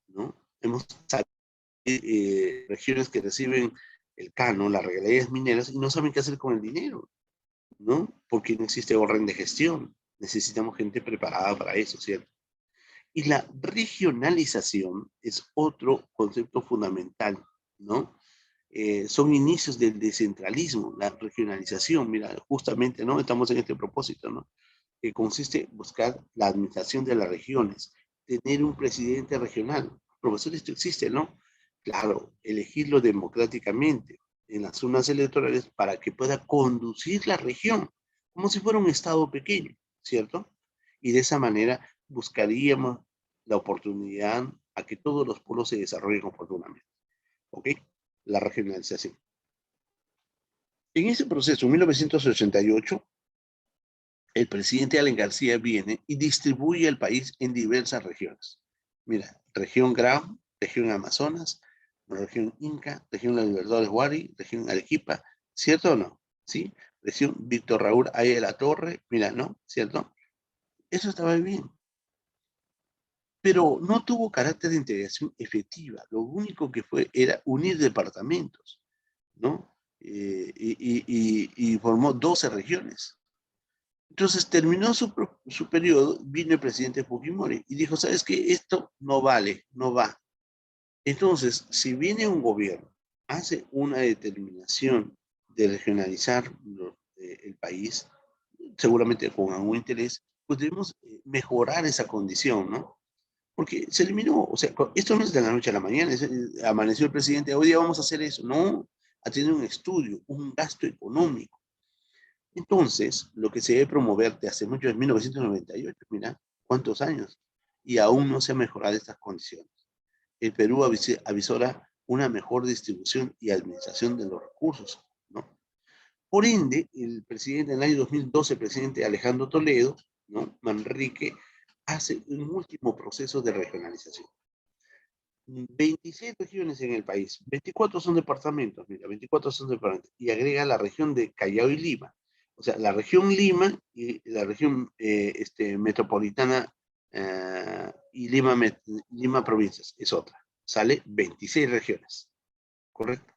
¿no? Hemos sabido regiones que reciben el canon, las regalías mineras, y no saben qué hacer con el dinero, ¿no? Porque no existe orden de gestión. Necesitamos gente preparada para eso, ¿cierto? Y la regionalización es otro concepto fundamental, ¿no? Son inicios del descentralismo, la regionalización, mira, justamente, ¿no? Estamos en este propósito, ¿no? Que consiste en buscar la administración de las regiones, tener un presidente regional. Profesor, esto existe, ¿no? Claro, elegirlo democráticamente en las urnas electorales para que pueda conducir la región, como si fuera un estado pequeño, ¿cierto? Y de esa manera buscaríamos la oportunidad a que todos los pueblos se desarrollen oportunamente, ¿ok? La regionalización. En ese proceso, en 1988, el presidente Allen García viene y distribuye el país en diversas regiones. Mira, región Grau, región Amazonas, región Inca, región La Libertad de Huari, región Arequipa, ¿cierto o no? ¿Sí? Región Víctor Raúl Aya de la Torre, mira, ¿no? ¿Cierto? Eso estaba bien. Pero no tuvo carácter de integración efectiva. Lo único que fue era unir departamentos, ¿no? Y formó 12 regiones. Entonces terminó su periodo, vino el presidente Fujimori y dijo, ¿sabes qué? Esto no vale, no va. Entonces, si viene un gobierno, hace una determinación de regionalizar el país, seguramente con algún interés, pues debemos mejorar esa condición, ¿no? Porque se eliminó, o sea, esto no es de la noche a la mañana, amaneció el presidente, hoy día vamos a hacer eso, no, ha tenido un estudio, un gasto económico. Entonces, lo que se debe promover de hace mucho, en 1998, mira, ¿cuántos años? Y aún no se han mejorado estas condiciones. El Perú avisora una mejor distribución y administración de los recursos, ¿no? Por ende, el presidente en el año 2012, el presidente Alejandro Toledo, ¿no? Manrique, hace un último proceso de regionalización. 26 regiones en el país, 24 son departamentos, mira, 24 son departamentos, y agrega la región de Callao y Lima. O sea, la región Lima y la región metropolitana y Lima provincias es otra. Sale 26 regiones, ¿correcto?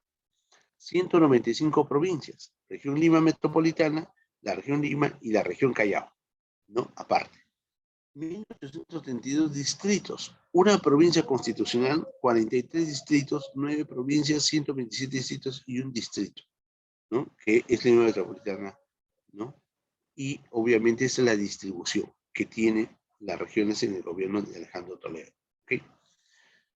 195 provincias, región Lima metropolitana, la región Lima y la región Callao, ¿no? Aparte. 1832 distritos, una provincia constitucional, 43 distritos, 9 provincias, 127 distritos y un distrito, ¿no? Que es la Unión Metropolitana, ¿no? Y obviamente esa es la distribución que tiene las regiones en el gobierno de Alejandro Toledo, ¿ok?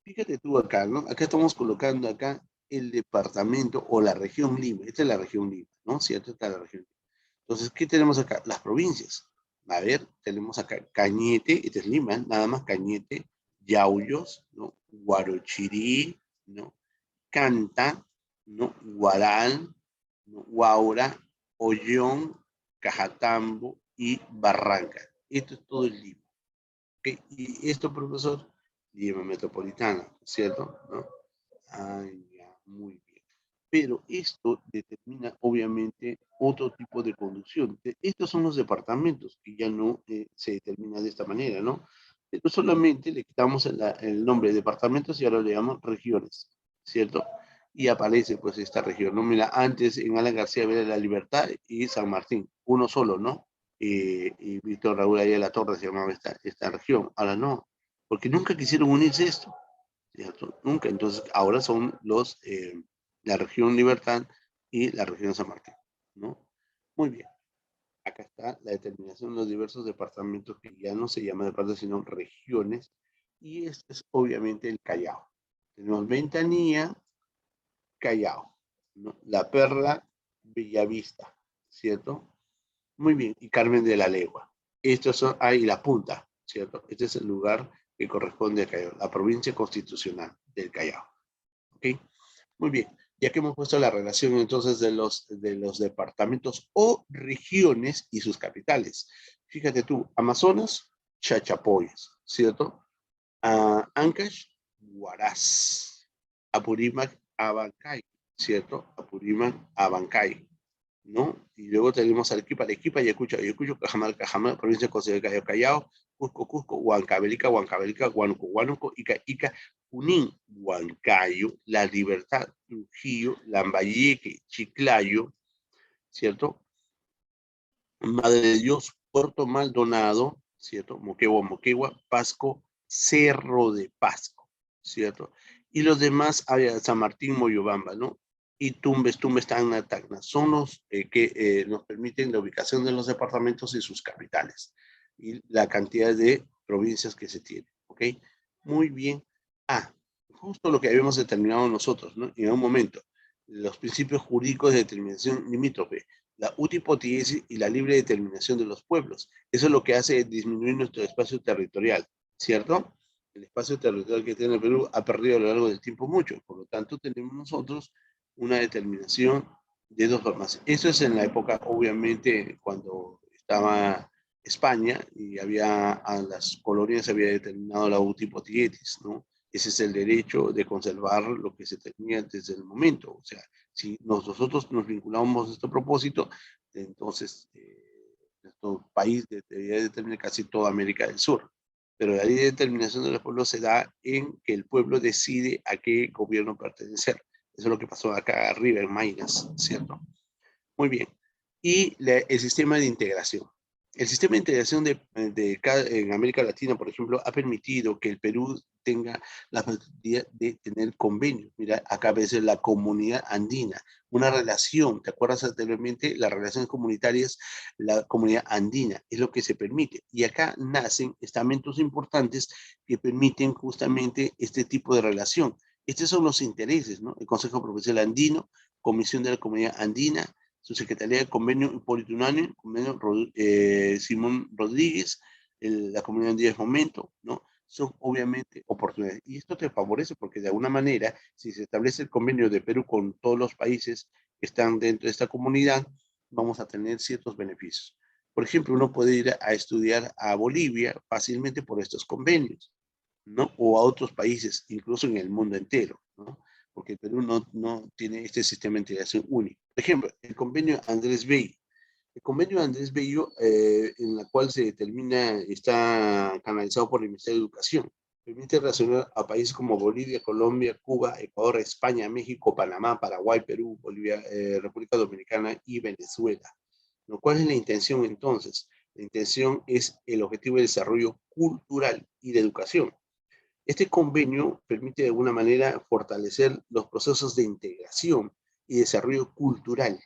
Fíjate tú acá, ¿no? Acá estamos colocando acá el departamento o la región Lima. Esta es la región Lima, ¿no? ¿Cierto? Esta es la región Lima. Entonces, ¿qué tenemos acá? Las provincias. A ver, tenemos acá Cañete, este es Lima, nada más Cañete, Yauyos, ¿no? Guarochirí, ¿no? Canta, ¿no? Guaral, ¿no? Huaura, Ollón, Cajatambo y Barranca. Esto es todo el Lima. ¿Okay? Y esto, profesor, Lima Metropolitana, ¿cierto? ¿No? Ah, ya, muy bien. Pero esto determina, obviamente, otro tipo de conducción. Estos son los departamentos, que ya no se determina de esta manera, ¿no? Pero solamente le quitamos el nombre de departamentos y ahora le llamamos regiones, ¿cierto? Y aparece, pues, esta región, ¿no? Mira, antes en Alan García había La Libertad y San Martín, uno solo, ¿no? Y Víctor Raúl Ayala Torres se llamaba esta región. Ahora no, porque nunca quisieron unirse esto, ¿cierto? Nunca. Entonces, ahora son la región Libertad y la región San Martín, ¿no? Muy bien. Acá está la determinación de los diversos departamentos que ya no se llama departamentos, sino regiones. Y este es obviamente el Callao. Tenemos Ventanilla, Callao, ¿no? La Perla, Bellavista, ¿cierto? Muy bien, y Carmen de la Legua. Estos son, ahí la punta, ¿cierto? Este es el lugar que corresponde a Callao, la provincia constitucional del Callao. ¿Ok? Muy bien, ya que hemos puesto la relación entonces de los departamentos o regiones y sus capitales. Fíjate tú, Amazonas, Chachapoyas, ¿cierto? Ancash, Huaraz. Apurímac, Abancay, ¿cierto? Apurímac, Abancay, ¿no? Y luego tenemos Arequipa, Arequipa, Ayacucho, Ayacucho, Cajamarca, Cajamarca, provincia de Costa de Callao, Callao, Cusco, Cusco, Huancavelica, Huancavelica, Huánuco, Huánuco, Ica, Ica, Junín, Huancayo, La Libertad, Trujillo, Lambayeque, Chiclayo, ¿cierto? Madre de Dios, Puerto Maldonado, ¿cierto? Moquegua, Moquegua, Pasco, Cerro de Pasco, ¿cierto? Y los demás, San Martín, Moyobamba, ¿no? Y Tumbes, Tumbes, Tacna, Tacna. Son los que nos permiten la ubicación de los departamentos y sus capitales y la cantidad de provincias que se tienen, ¿ok? Muy bien. Justo lo que habíamos determinado nosotros, ¿no? En un momento, los principios jurídicos de determinación limítrofe, la utipotiesi y la libre determinación de los pueblos. Eso es lo que hace disminuir nuestro espacio territorial, ¿cierto? El espacio territorial que tiene el Perú ha perdido a lo largo del tiempo mucho, por lo tanto tenemos nosotros una determinación de dos formas. Eso es en la época, obviamente, cuando estaba España y había a las colonias había determinado la utipotietis, ¿no? Ese es el derecho de conservar lo que se tenía desde el momento, o sea, si nosotros nos vinculamos a este propósito, entonces nuestro país debería determinar casi toda América del Sur. Pero la ley de determinación de los pueblos se da en que el pueblo decide a qué gobierno pertenecer. Eso es lo que pasó acá arriba en Maynas, ¿cierto? Muy bien. Y el sistema de integración. El sistema de integración en América Latina, por ejemplo, ha permitido que el Perú tenga la posibilidad de tener convenios. Mira, acá a veces la comunidad andina, una relación, ¿te acuerdas anteriormente? Las relaciones comunitarias, la comunidad andina, es lo que se permite. Y acá nacen estamentos importantes que permiten justamente este tipo de relación. Estos son los intereses, ¿no? El Consejo Provincial Andino, Comisión de la Comunidad Andina, su Secretaría de Convenio Hipólito Unánime, convenio Simón Rodríguez, la Comunidad Andina de Fomento, ¿no? Son obviamente oportunidades. Y esto te favorece porque de alguna manera, si se establece el convenio de Perú con todos los países que están dentro de esta comunidad, vamos a tener ciertos beneficios. Por ejemplo, uno puede ir a estudiar a Bolivia fácilmente por estos convenios, ¿no? O a otros países, incluso en el mundo entero, ¿no? Porque el Perú no tiene este sistema de integración único. Por ejemplo, el convenio Andrés Bello. El convenio Andrés Bello, en la cual se determina, está canalizado por el Ministerio de Educación, permite relacionar a países como Bolivia, Colombia, Cuba, Ecuador, España, México, Panamá, Paraguay, Perú, Bolivia, República Dominicana y Venezuela. ¿No? ¿Cuál es la intención entonces? La intención es el objetivo de desarrollo cultural y de educación. Este convenio permite de alguna manera fortalecer los procesos de integración y desarrollo cultural.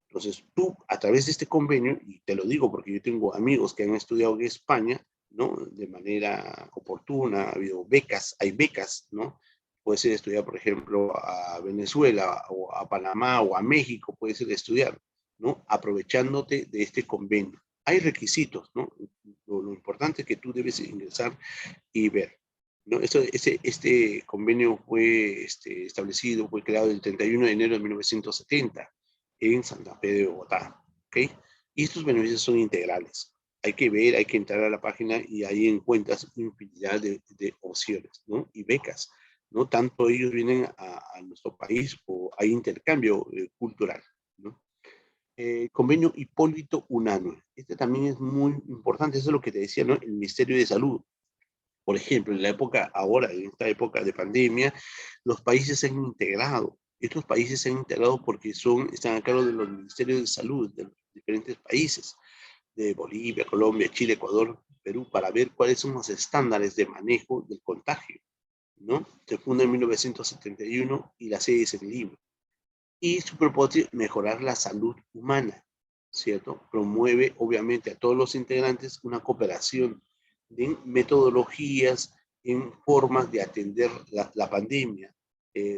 Entonces, tú, a través de este convenio, y te lo digo porque yo tengo amigos que han estudiado en España, ¿no? De manera oportuna, ha habido becas, hay becas, ¿no? Puedes ir a estudiar, por ejemplo, a Venezuela, o a Panamá, o a México, puedes ir a estudiar, ¿no? Aprovechándote de este convenio. Hay requisitos, ¿no? Lo importante es que tú debes ingresar y ver, ¿no? Este convenio fue establecido, fue creado el 31 de enero de 1970 en Santa Fe de Bogotá, ¿ok? Y estos beneficios son integrales. Hay que ver, hay que entrar a la página y ahí encuentras infinidad de opciones, ¿no? Y becas, ¿no? Tanto ellos vienen a nuestro país o hay intercambio cultural, ¿no? Convenio Hipólito Unanue. Este también es muy importante, eso es lo que te decía, ¿no? El Ministerio de Salud. Por ejemplo, en la época, ahora, en esta época de pandemia, los países se han integrado. Estos países se han integrado porque están a cargo de los ministerios de salud de los diferentes países, de Bolivia, Colombia, Chile, Ecuador, Perú, para ver cuáles son los estándares de manejo del contagio, ¿no? Se funda en 1971 y la sede es en Lima. Y su propósito es mejorar la salud humana, ¿cierto? Promueve, obviamente, a todos los integrantes una cooperación en metodologías, en formas de atender la pandemia,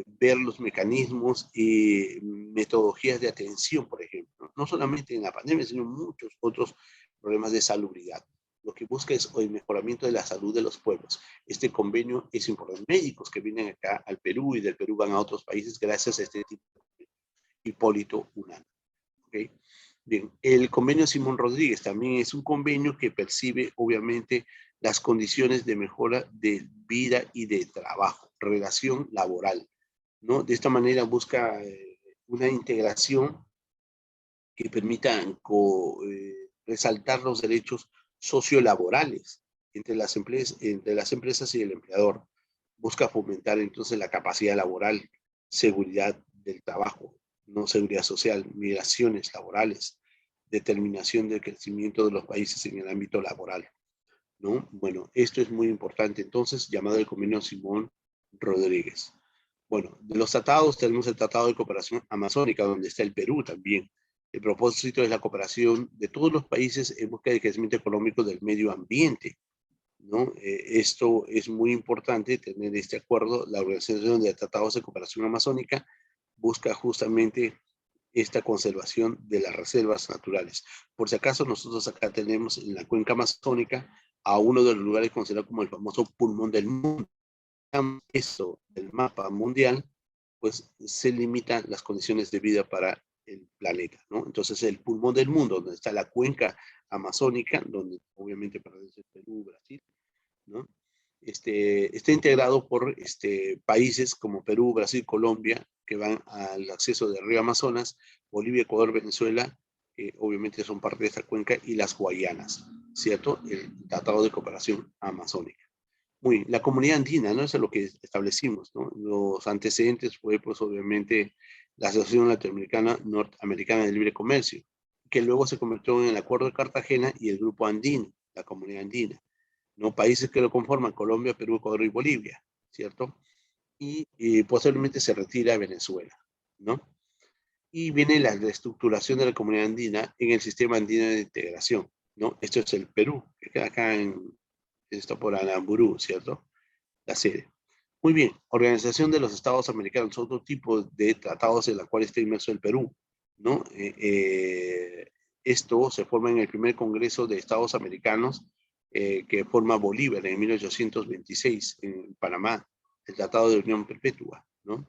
ver los mecanismos y metodologías de atención, por ejemplo. No solamente en la pandemia, sino en muchos otros problemas de salubridad. Lo que busca es el mejoramiento de la salud de los pueblos. Este convenio es importante. Médicos que vienen acá al Perú y del Perú van a otros países gracias a este tipo de Hipólito Unanue. ¿Okay? Bien, el convenio Simón Rodríguez también es un convenio que percibe, obviamente, las condiciones de mejora de vida y de trabajo, relación laboral, ¿no? De esta manera busca una integración que permita resaltar los derechos sociolaborales entre las empresas y el empleador. Busca fomentar entonces la capacidad laboral, seguridad del trabajo, no seguridad social, migraciones laborales, determinación del crecimiento de los países en el ámbito laboral, ¿no? Bueno, esto es muy importante. Entonces, llamado el convenio Simón Rodríguez. Bueno, de los tratados tenemos el Tratado de Cooperación Amazónica, donde está el Perú también. El propósito es la cooperación de todos los países en busca del crecimiento económico del medio ambiente, ¿no? Esto es muy importante, tener este acuerdo. La Organización de Tratados de Cooperación Amazónica busca justamente esta conservación de las reservas naturales. Por si acaso, nosotros acá tenemos en la cuenca amazónica a uno de los lugares considerados como el famoso pulmón del mundo. Esto, el mapa mundial, pues se limitan las condiciones de vida para el planeta, ¿no? Entonces, el pulmón del mundo, donde está la cuenca amazónica, donde obviamente pertenece Perú, Brasil, ¿no? Está integrado por países como Perú, Brasil, Colombia, que van al acceso del río Amazonas, Bolivia, Ecuador, Venezuela, que obviamente son parte de esta cuenca, y las Guayanas, ¿cierto? El Tratado de Cooperación Amazónica. La comunidad andina, ¿no? Eso es lo que establecimos, ¿no? Los antecedentes fue, pues, obviamente, la Asociación Latinoamericana Norteamericana de Libre Comercio, que luego se convirtió en el Acuerdo de Cartagena y el Grupo Andino, la comunidad andina, ¿no? Países que lo conforman, Colombia, Perú, Ecuador y Bolivia, ¿cierto? Y posteriormente se retira a Venezuela, ¿no? Y viene la reestructuración de la comunidad andina en el sistema andino de integración, ¿no? Esto es el Perú, que queda acá está por Anamburú, ¿cierto? La sede. Muy bien, Organización de los Estados Americanos, otro tipo de tratados en la cual está inmerso el Perú, ¿no? Esto se forma en el primer Congreso de Estados Americanos que forma Bolívar en 1826 en Panamá, el Tratado de Unión Perpetua, ¿no?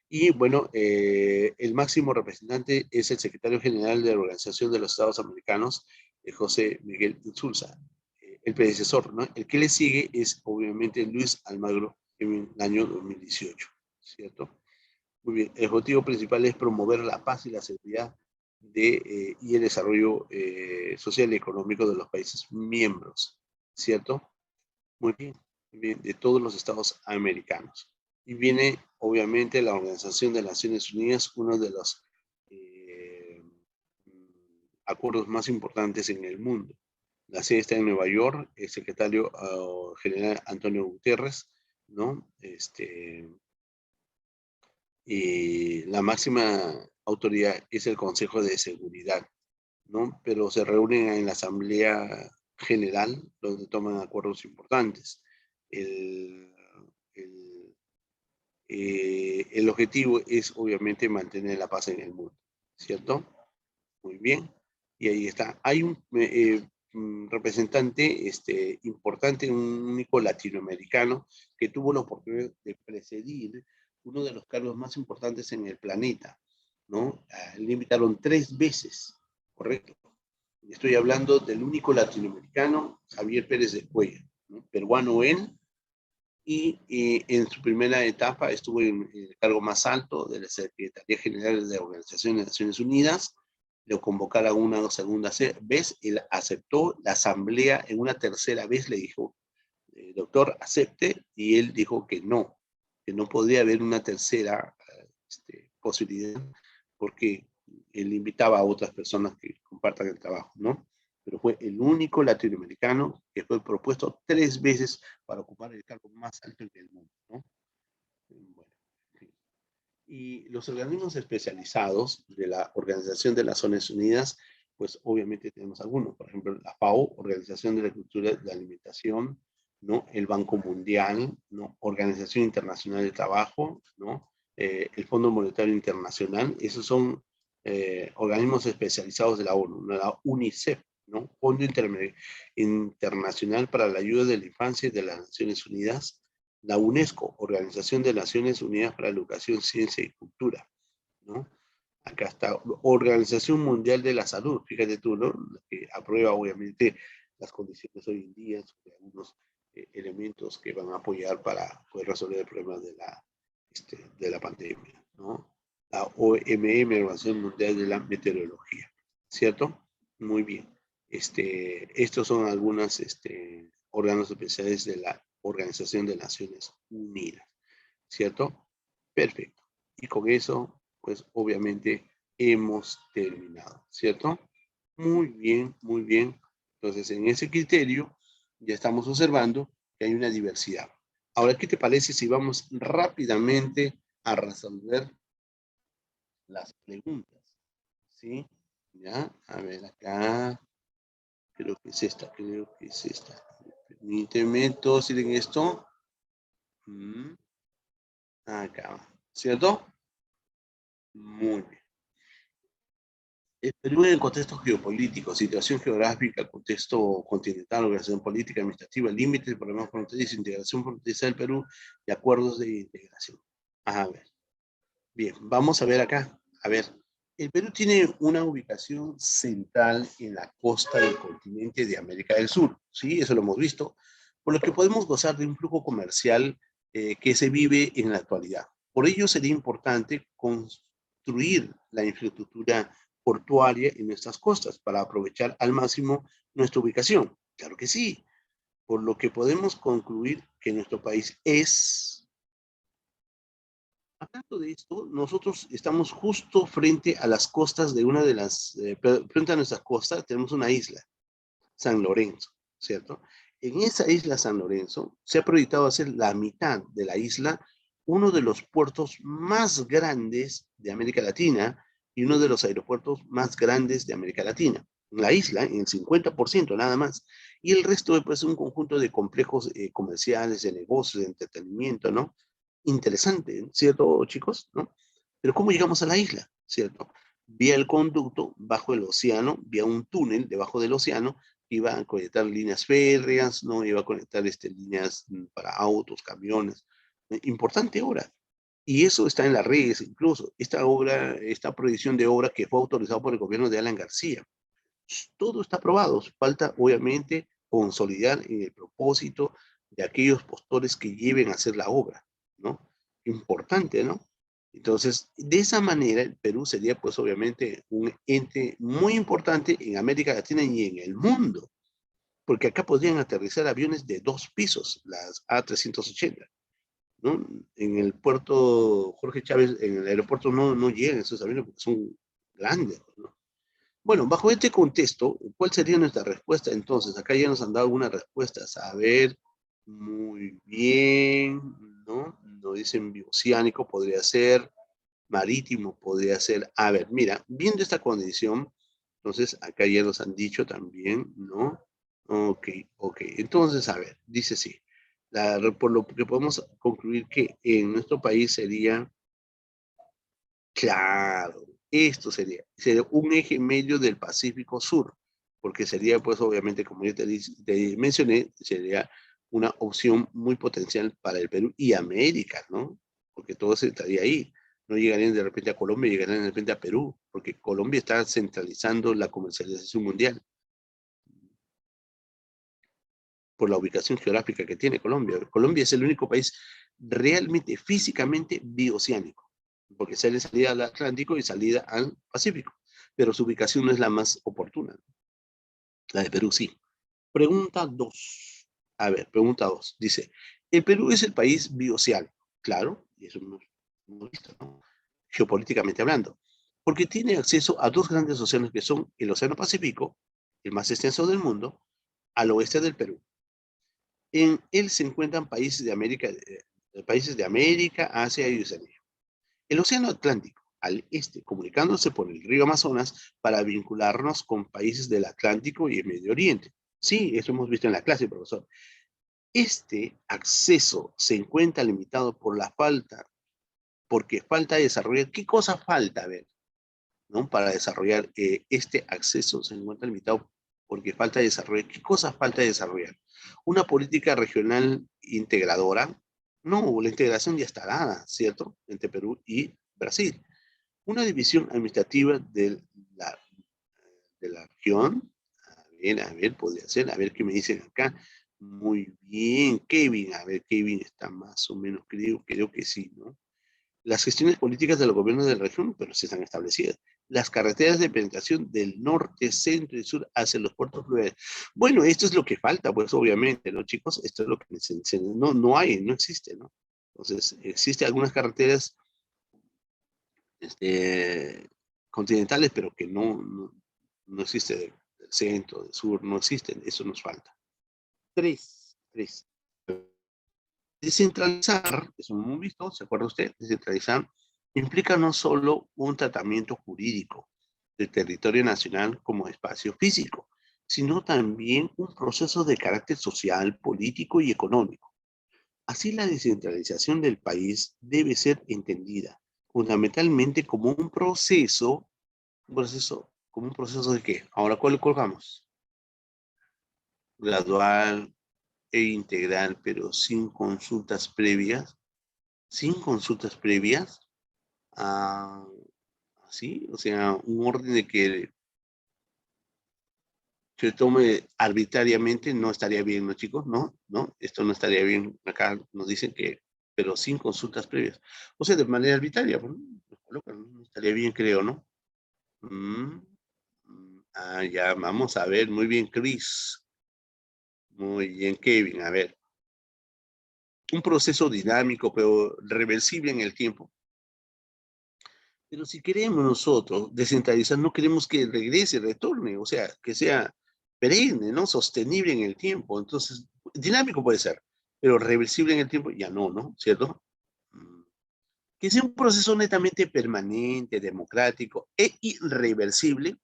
Y bueno, el máximo representante es el secretario general de la Organización de los Estados Americanos, José Miguel Insulza, el predecesor, ¿no? El que le sigue es obviamente Luis Almagro en el año 2018, ¿cierto? Muy bien, el objetivo principal es promover la paz y la seguridad y el desarrollo social y económico de los países miembros, ¿cierto? Muy bien, de todos los estados americanos. Y viene, obviamente, la Organización de las Naciones Unidas, uno de los acuerdos más importantes en el mundo, La sede está en Nueva York, el secretario general Antonio Guterres, ¿no? Y la máxima autoridad es el Consejo de Seguridad, ¿no? Pero se reúnen en la Asamblea General, donde toman acuerdos importantes. El, el, el objetivo es, obviamente, mantener la paz en el mundo, ¿cierto? Muy bien. Y ahí está. Hay un representante importante, un único latinoamericano, que tuvo la oportunidad de presidir uno de los cargos más importantes en el planeta, ¿no? Le invitaron 3 veces, ¿correcto? Estoy hablando del único latinoamericano, Javier Pérez de Cuellar, ¿no? Peruano él, y en su primera etapa estuvo en el cargo más alto de la Secretaría General de la Organización de Naciones Unidas. Lo convocaron una segunda vez, él aceptó, la asamblea en una tercera vez le dijo, doctor, acepte, y él dijo que no podría haber una tercera posibilidad, porque él invitaba a otras personas que compartan el trabajo, ¿no? Pero fue el único latinoamericano que fue propuesto 3 veces para ocupar el cargo más alto en el mundo, ¿no? Bueno, sí. Y los organismos especializados de la Organización de las Naciones Unidas, pues obviamente tenemos algunos, por ejemplo, la FAO, Organización de la Agricultura y la Alimentación, ¿no? El Banco Mundial, ¿no? Organización Internacional del Trabajo, ¿no? El Fondo Monetario Internacional, esos son organismos especializados de la ONU, ¿no? La UNICEF, ¿no? Fondo Internacional para la Ayuda de la Infancia y de las Naciones Unidas, la UNESCO, Organización de Naciones Unidas para la Educación, Ciencia y Cultura, ¿no? Acá está Organización Mundial de la Salud, fíjate tú, ¿no? Que aprueba obviamente las condiciones hoy en día sobre algunos elementos que van a apoyar para poder resolver el problema de la pandemia, ¿no? La OMM, Organización Mundial de la Meteorología, ¿cierto? Muy bien. Estos son algunos órganos especiales de la Organización de Naciones Unidas, ¿cierto? Perfecto. Y con eso, pues obviamente hemos terminado, ¿cierto? Muy bien, muy bien. Entonces, en ese criterio ya estamos observando que hay una diversidad. Ahora, ¿qué te parece si vamos rápidamente a resolver las preguntas? ¿Sí? Ya, a ver acá. Creo que es esta, creo que es esta. Permíteme, todos tienen esto. Acá va, ¿cierto? Muy bien. El Perú en el contexto geopolítico, situación geográfica, contexto continental, organización política, administrativa, límites, problemas fronterizos, integración fronteriza del Perú y acuerdos de integración. A ver, bien, vamos a ver acá. A ver, el Perú tiene una ubicación central en la costa del continente de América del Sur, ¿sí? Eso lo hemos visto, por lo que podemos gozar de un flujo comercial que se vive en la actualidad. Por ello sería importante construir la infraestructura portuaria en nuestras costas para aprovechar al máximo nuestra ubicación. Claro que sí, por lo que podemos concluir que nuestro país es... Hablando de esto, nosotros estamos justo frente a las costas de una de las, frente a nuestras costas tenemos una isla, San Lorenzo, ¿cierto? En esa isla San Lorenzo se ha proyectado hacer la mitad de la isla uno de los puertos más grandes de América Latina y uno de los aeropuertos más grandes de América Latina. En la isla, en el 50% nada más. Y el resto pues, es un conjunto de complejos comerciales, de negocios, de entretenimiento, ¿no? Interesante, ¿cierto, chicos? ¿No? Pero ¿cómo llegamos a la isla? ¿Cierto? Vía el conducto bajo el océano, vía un túnel debajo del océano, iba a conectar líneas férreas, ¿no? Iba a conectar líneas para autos, camiones. Importante obra. Y eso está en las redes, incluso. Esta obra, esta proyección de obra que fue autorizada por el gobierno de Alan García. Todo está aprobado. Falta, obviamente, consolidar en el propósito de aquellos postores que lleven a hacer la obra, ¿no? Importante, ¿no? Entonces, de esa manera, el Perú sería, pues, obviamente, un ente muy importante en América Latina y en el mundo, porque acá podrían aterrizar aviones de 2 pisos, las A380, ¿no? En el puerto Jorge Chávez, en el aeropuerto no llegan esos aviones porque son grandes, ¿no? Bueno, bajo este contexto, ¿cuál sería nuestra respuesta entonces? Acá ya nos han dado algunas respuestas. A ver, muy bien, ¿no? Nos dicen bioceánico, podría ser, marítimo, podría ser. A ver, mira, viendo esta condición, entonces acá ya nos han dicho también, ¿no? Ok, ok. Entonces, a ver, dice sí. Por lo que podemos concluir que en nuestro país sería, claro, esto sería un eje medio del Pacífico Sur, porque sería, pues, obviamente, como yo te mencioné, sería una opción muy potencial para el Perú y América, ¿no? Porque todo se estaría ahí. No llegarían de repente a Colombia, llegarían de repente a Perú, porque Colombia está centralizando la comercialización mundial por la ubicación geográfica que tiene Colombia. Colombia es el único país realmente, físicamente, bioceánico, porque sale salida al Atlántico y salida al Pacífico, pero su ubicación no es la más oportuna. La de Perú sí. Pregunta 2. A ver, pregunta 2. Dice, ¿el Perú es el país bioceánico? Claro, y eso no hemos visto, ¿no? Geopolíticamente hablando, porque tiene acceso a dos grandes océanos que son el Océano Pacífico, el más extenso del mundo, al oeste del Perú. En él se encuentran países de América, Asia y Oceanía. El Océano Atlántico, al este, comunicándose por el río Amazonas para vincularnos con países del Atlántico y el Medio Oriente. Sí, eso hemos visto en la clase, profesor. Este acceso se encuentra limitado porque falta desarrollar. ¿Qué cosa falta? A ver, ¿no? Para desarrollar este acceso se encuentra limitado porque falta desarrollar. ¿Qué cosas falta desarrollar? Una política regional integradora. No, la integración ya está dada, ¿cierto? Entre Perú y Brasil. Una división administrativa la, de la región. A ver, podría ser. A ver qué me dicen acá. Muy bien, Kevin. A ver, Kevin está más o menos, creo que sí, ¿no? Las gestiones políticas de los gobiernos de la región, pero sí están establecidas. Las carreteras de penetración del norte, centro y sur hacia los puertos fluviales. Bueno, esto es lo que falta, pues obviamente, ¿no, chicos? Esto es lo que no hay, no existe, ¿no? Entonces, existen algunas carreteras continentales, pero que no existe del centro, del sur, no existen, eso nos falta. Tres. Descentralizar, eso lo hemos visto, ¿se acuerda usted? Descentralizar implica no solo un tratamiento jurídico del territorio nacional como espacio físico, sino también un proceso de carácter social, político y económico. Así, la descentralización del país debe ser entendida fundamentalmente como como un proceso de qué. Ahora, ¿cuál colgamos? Gradual e integral, pero sin consultas previas, ah, ¿sí? O sea, un orden de que se tome arbitrariamente no estaría bien, ¿no, chicos? No, no, esto no estaría bien. Acá nos dicen que, pero sin consultas previas. O sea, de manera arbitraria, bueno, lo colocan, no estaría bien, creo, ¿no? Mm, ya, vamos a ver, muy bien, Chris. Muy bien, Kevin, a ver. Un proceso dinámico, pero reversible en el tiempo. Pero si queremos nosotros descentralizar, no queremos que retorne, o sea, que sea perenne, ¿no? Sostenible en el tiempo. Entonces, dinámico puede ser, pero reversible en el tiempo, ya no, ¿no? ¿Cierto? Mm. Que sea un proceso netamente permanente, democrático e irreversible,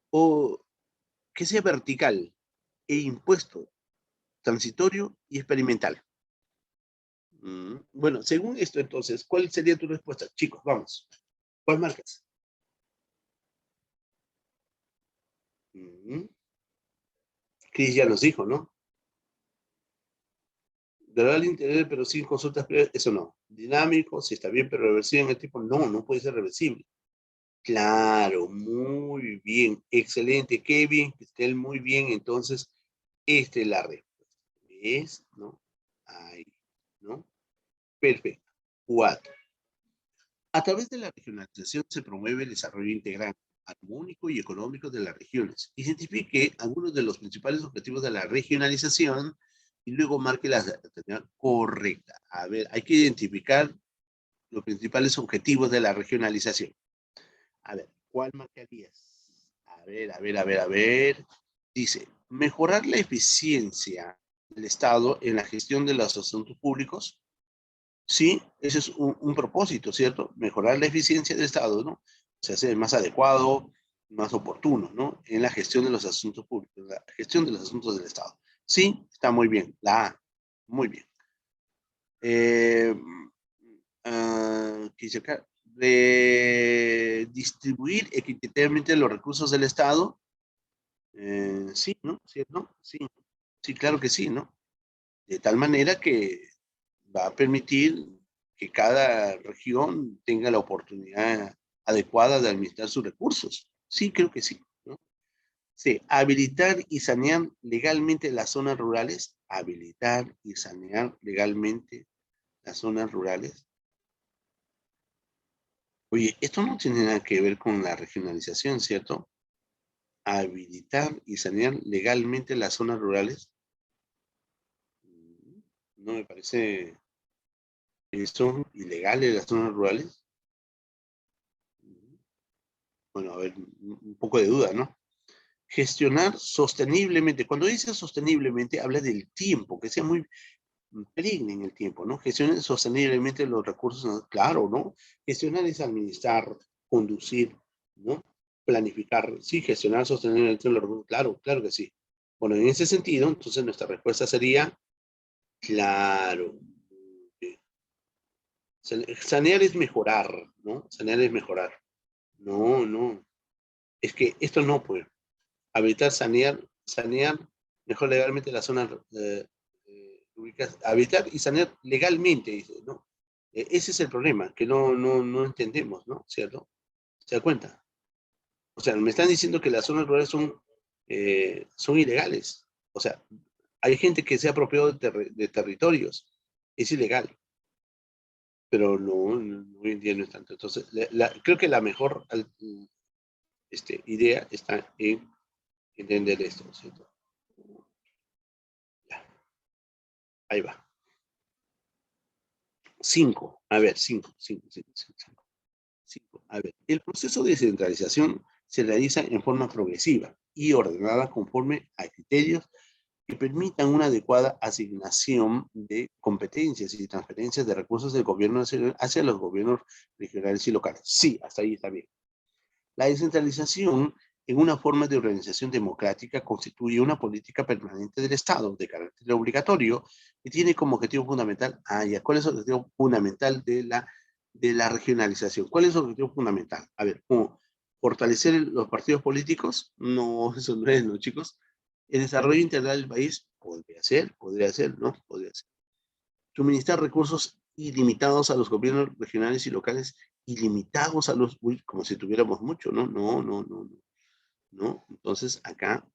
o que sea vertical e impuesto, transitorio y experimental. Bueno, según esto, entonces, ¿cuál sería tu respuesta? Chicos, vamos. ¿Cuál marcas? Chris ya nos dijo, ¿no? Gradual interior, pero sin consultas previas, eso no. Dinámico, si está bien, pero reversible en el tiempo, no puede ser reversible. Claro, muy bien, excelente, Kevin, que esté muy bien, entonces, esta es la respuesta. ¿Ves? ¿No? Ahí, ¿no? Perfecto. 4. A través de la regionalización se promueve el desarrollo integral, armónico y económico de las regiones. Identifique algunos de los principales objetivos de la regionalización y luego marque la alternativa correcta. A ver, hay que identificar los principales objetivos de la regionalización. A ver, ¿Cuál marcarías? A ver, a ver, a ver, a ver. Dice, mejorar la eficiencia del Estado en la gestión de los asuntos públicos. Sí, ese es un propósito, ¿cierto? Mejorar la eficiencia del Estado, ¿no? O sea, ser más adecuado, más oportuno, ¿no? En la gestión de los asuntos públicos, la gestión de los asuntos del Estado. Sí, está muy bien. La A, muy bien. ¿Qué dice acá? Distribuir equitativamente los recursos del Estado. Sí, ¿no? ¿Sí, no? Sí, sí, claro que sí, ¿no? De tal manera que va a permitir que cada región tenga la oportunidad adecuada de administrar sus recursos. Sí, creo que sí, ¿no? Sí, habilitar y sanear legalmente las zonas rurales. Habilitar y sanear legalmente las zonas rurales. Oye, esto no tiene nada que ver con la regionalización, ¿cierto? Habilitar y sanear legalmente las zonas rurales. No me parece eso ilegal en las zonas rurales. Bueno, a ver, un poco de duda, ¿no? Gestionar sosteniblemente. Cuando dice sosteniblemente, habla del tiempo, que sea muy perenne en el tiempo, ¿no? Gestionar sosteniblemente los recursos, ¿no? Claro, ¿no? Gestionar es administrar, conducir, ¿no? Planificar, sí, gestionar sosteniblemente los recursos, claro, claro que sí. Bueno, en ese sentido, entonces nuestra respuesta sería, claro. Sanear es mejorar, ¿no? Sanear es mejorar. No, no. Es que esto no, pues. Habitar, sanear mejor legalmente las zonas ubicadas. Habitar y sanear legalmente, dice, ¿no? Ese es el problema, que no entendemos, ¿no? ¿Cierto? ¿Se da cuenta? O sea, me están diciendo que las zonas rurales son ilegales. O sea, hay gente que se ha apropiado de territorios. Es ilegal. Pero hoy en día no es tanto. Entonces, creo que la mejor idea está en entender esto, ¿cierto? Ya, ahí va. 5, a ver, 5. A ver, el proceso de descentralización se realiza en forma progresiva y ordenada conforme a criterios que permitan una adecuada asignación de competencias y transferencias de recursos del gobierno nacional hacia los gobiernos regionales y locales. Sí, hasta ahí está bien. La descentralización en una forma de organización democrática constituye una política permanente del Estado de carácter obligatorio que tiene como objetivo fundamental, ¿cuál es el objetivo fundamental de la regionalización? ¿Cuál es el objetivo fundamental? A ver, ¿cómo fortalecer los partidos políticos? No, eso no es, ¿no, chicos? El desarrollo integral del país podría ser, ¿no? Podría ser. Suministrar recursos ilimitados a los gobiernos regionales y locales, ilimitados a los, uy, como si tuviéramos mucho, ¿no? No. Entonces, acá,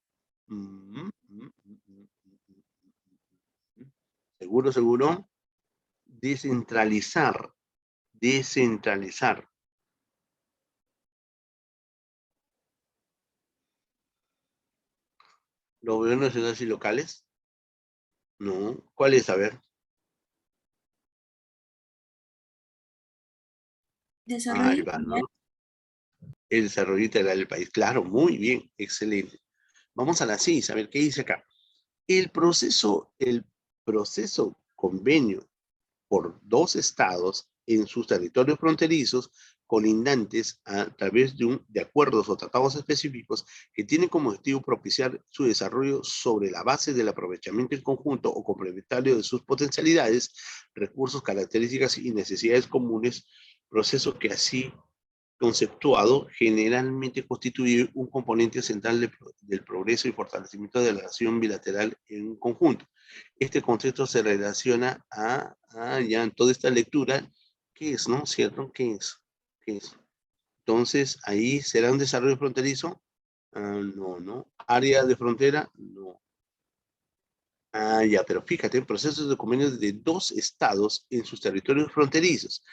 seguro, descentralizar. Los gobiernos nacionales y locales, no. ¿Cuál es? A ver. Ahí Desarrollo va, integral. ¿no? El desarrollo integral del país. Claro, muy bien, excelente. Vamos a la 6, a ver qué dice acá. El proceso convenio por dos estados en sus territorios fronterizos colindantes a través de acuerdos o tratados específicos que tienen como objetivo propiciar su desarrollo sobre la base del aprovechamiento en conjunto o complementario de sus potencialidades, recursos, características y necesidades comunes, proceso que así conceptuado generalmente constituye un componente central del progreso y fortalecimiento de la relación bilateral en un conjunto. Este concepto se relaciona ya en toda esta lectura, ¿qué es, no? ¿Cierto? ¿Qué es? ¿Qué es? Entonces, ahí será un desarrollo fronterizo. No. Área de frontera, no. Ya, pero fíjate, procesos de convenios de dos estados en sus territorios fronterizos.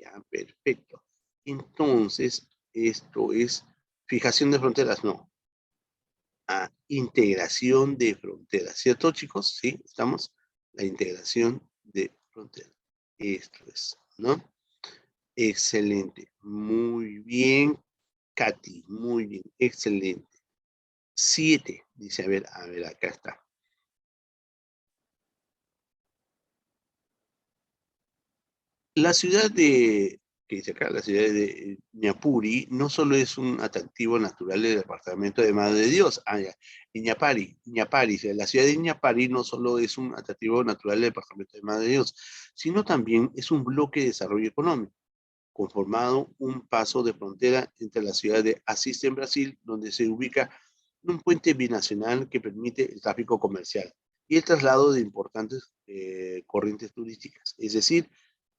Ya, perfecto. Entonces, esto es fijación de fronteras, no. Integración de fronteras, ¿cierto, chicos? Sí, estamos. La integración de fronteras. Esto es, ¿no? Excelente. Muy bien. Katy, muy bien, excelente. 7, dice, a ver, acá está. La ciudad de, que dice acá, la ciudad de Ñapuri, no solo es un atractivo natural del departamento de Madre de Dios, ya, Ñapari, la ciudad de Ñapari no solo es un atractivo natural del departamento de Madre de Dios, sino también es un bloque de desarrollo económico, conformado un paso de frontera entre la ciudad de Asís en Brasil, donde se ubica un puente binacional que permite el tráfico comercial y el traslado de importantes corrientes turísticas, es decir,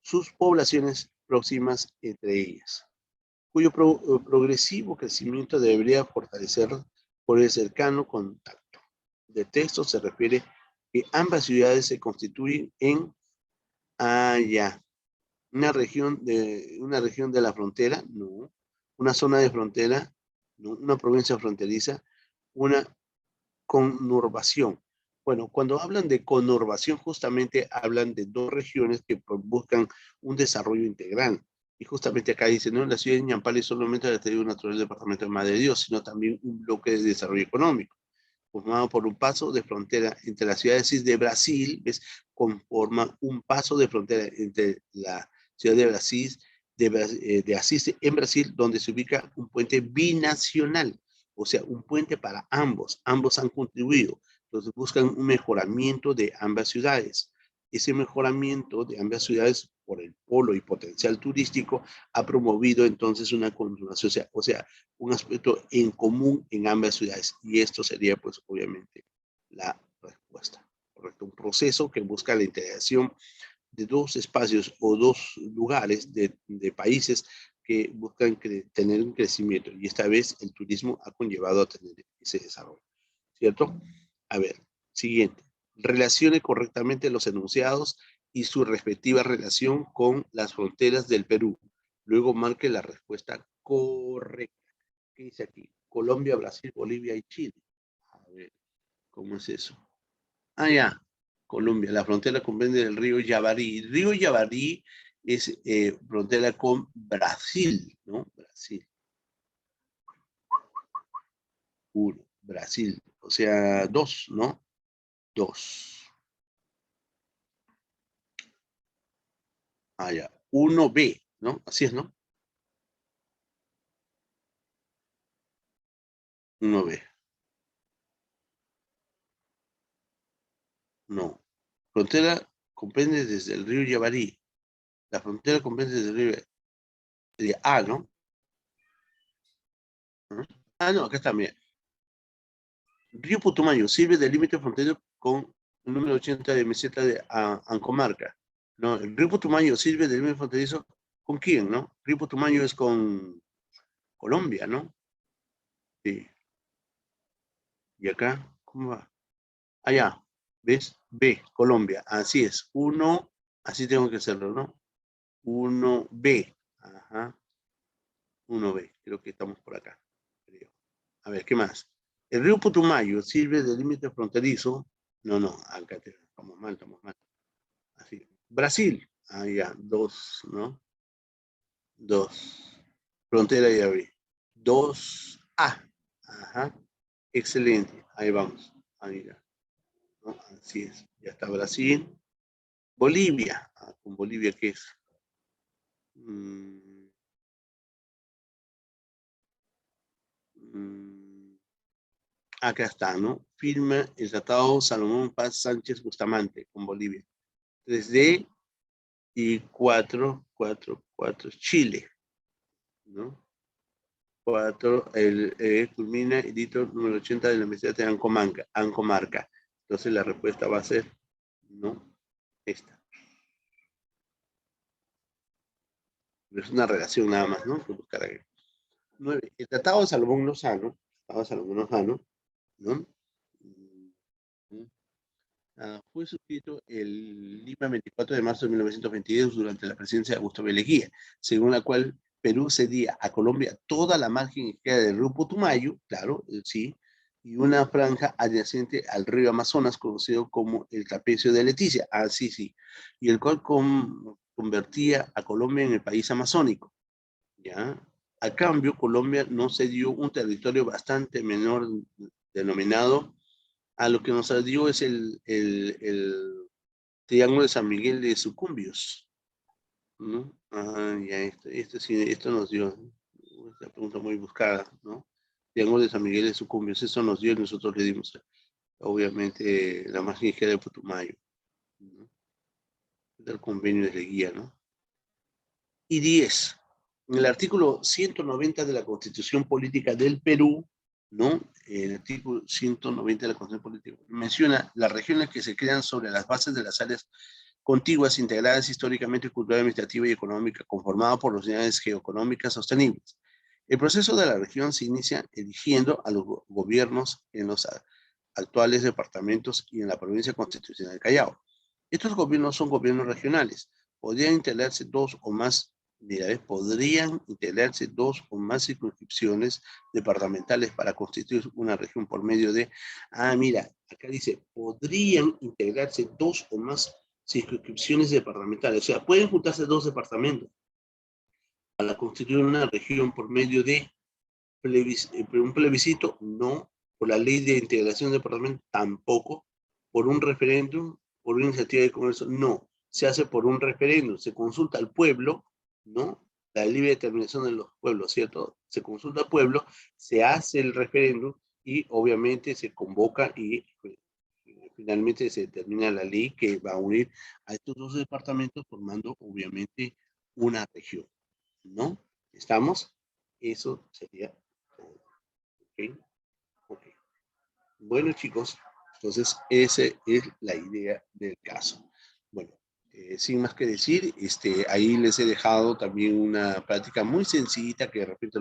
sus poblaciones próximas entre ellas, cuyo progresivo crecimiento debería fortalecer por el cercano contacto. De texto se refiere que ambas ciudades se constituyen en una región de la frontera, no, una zona de frontera, no, una provincia fronteriza, una conurbación. Bueno, cuando hablan de conurbación, justamente hablan de dos regiones que buscan un desarrollo integral. Y justamente acá dice, no, la ciudad de Ñampali solamente es el atractivo natural del departamento de Madre de Dios, sino también un bloque de desarrollo económico, formado por un paso de frontera entre la ciudad de Asís de Brasil, ¿ves? Conforma un paso de frontera entre la ciudad de Asís, de Asís en Brasil, donde se ubica un puente binacional, o sea, un puente para ambos. Ambos han contribuido. Entonces buscan un mejoramiento de ambas ciudades. Ese mejoramiento de ambas ciudades por el polo y potencial turístico ha promovido entonces una continuación, o sea, un aspecto en común en ambas ciudades. Y esto sería, pues, obviamente, la respuesta. ¿Correcto? Un proceso que busca la integración de dos espacios o dos lugares de países que buscan tener un crecimiento. Y esta vez el turismo ha conllevado a tener ese desarrollo. ¿Cierto? A ver, siguiente. Relacione correctamente los enunciados y su respectiva relación con las fronteras del Perú. Luego marque la respuesta correcta. ¿Qué dice aquí? Colombia, Brasil, Bolivia y Chile. A ver, ¿cómo es eso? Ya. Colombia. La frontera comprende el río Yavarí. El río Yavarí es frontera con Brasil, ¿no? Brasil. Uno. Brasil. O sea, dos, ¿no? Dos. Ya. 1B, ¿no? Así es, ¿no? 1B. No. Frontera comprende desde el río Yavarí. La frontera comprende desde el río sería A, ¿no? No, acá está, mira. Río Putumayo sirve de límite fronterizo con el número 80 de meseta de Ancomarca. ¿No? El río Putumayo sirve de límite fronterizo con quién, ¿no? Río Putumayo es con Colombia, ¿no? Sí. ¿Y acá? ¿Cómo va? Allá, ¿ves? B, Colombia. Así es. Uno, así tengo que hacerlo, ¿no? 1B. Ajá. 1B. Creo que estamos por acá. Creo. A ver, ¿qué más? El río Putumayo sirve de límite fronterizo. No, acá estamos mal, estamos mal. Así. Brasil. Ya, 2, ¿no? 2. Frontera y abrí. 2A. Ajá. Excelente. Ahí vamos. Ahí ya. ¿No? Así es. Ya está Brasil. Bolivia. ¿Con Bolivia qué es? Mm, mm, Acá está, ¿no? Firma el Tratado Salomón Paz Sánchez Bustamante con Bolivia. 3D y 4, Chile, ¿no? 4, culmina el hito número 80 de la Universidad de Ancomarca. Entonces la respuesta va a ser, ¿no? Esta. Pero es una relación nada más, ¿no? Que buscar aquí. 9. El Tratado de Salomón Lozano, ¿no? Fue suscrito el Lima 24 de marzo de 1922 durante la presidencia de Augusto B. Leguía, según la cual Perú cedía a Colombia toda la margen izquierda del río Putumayo, claro, sí, y una franja adyacente al río Amazonas, conocido como el Trapecio de Leticia, sí, y el cual convertía a Colombia en el país amazónico, ¿ya? A cambio, Colombia no se dio un territorio bastante menor denominado a lo que nos dio es el Triángulo de San Miguel de Sucumbios, ¿no? Ya, esto nos dio, esta pregunta muy buscada, ¿no? Triángulo de San Miguel de Sucumbios, eso nos dio y nosotros le dimos, obviamente, la margen izquierda de Putumayo, ¿no? Del convenio de guía, ¿no? Y 10. En el artículo 190 de la Constitución Política del Perú, ¿no? El artículo 190 de la Constitución Política menciona las regiones que se crean sobre las bases de las áreas contiguas integradas históricamente, cultural, administrativa y económica, conformadas por las unidades geoeconómicas sostenibles. El proceso de la región se inicia eligiendo a los gobiernos en los actuales departamentos y en la provincia constitucional del Callao. Estos gobiernos son gobiernos regionales. Podrían integrarse dos o más circunscripciones departamentales para constituir una región por medio de, mira, acá dice, podrían integrarse dos o más circunscripciones departamentales, o sea, pueden juntarse dos departamentos para constituir una región por medio de un plebiscito, no, por la ley de integración de departamentos, tampoco, por un referéndum, por una iniciativa de Congreso, no, se hace por un referéndum, se consulta al pueblo, ¿no? La libre determinación de los pueblos, ¿cierto? Se consulta al pueblo, se hace el referéndum y obviamente se convoca y finalmente se determina la ley que va a unir a estos dos departamentos formando obviamente una región, ¿no? ¿Estamos? Eso sería todo. ¿Ok? Ok. Bueno, chicos, entonces esa es la idea del caso. Bueno, sin más que decir, ahí les he dejado también una práctica muy sencillita que de repente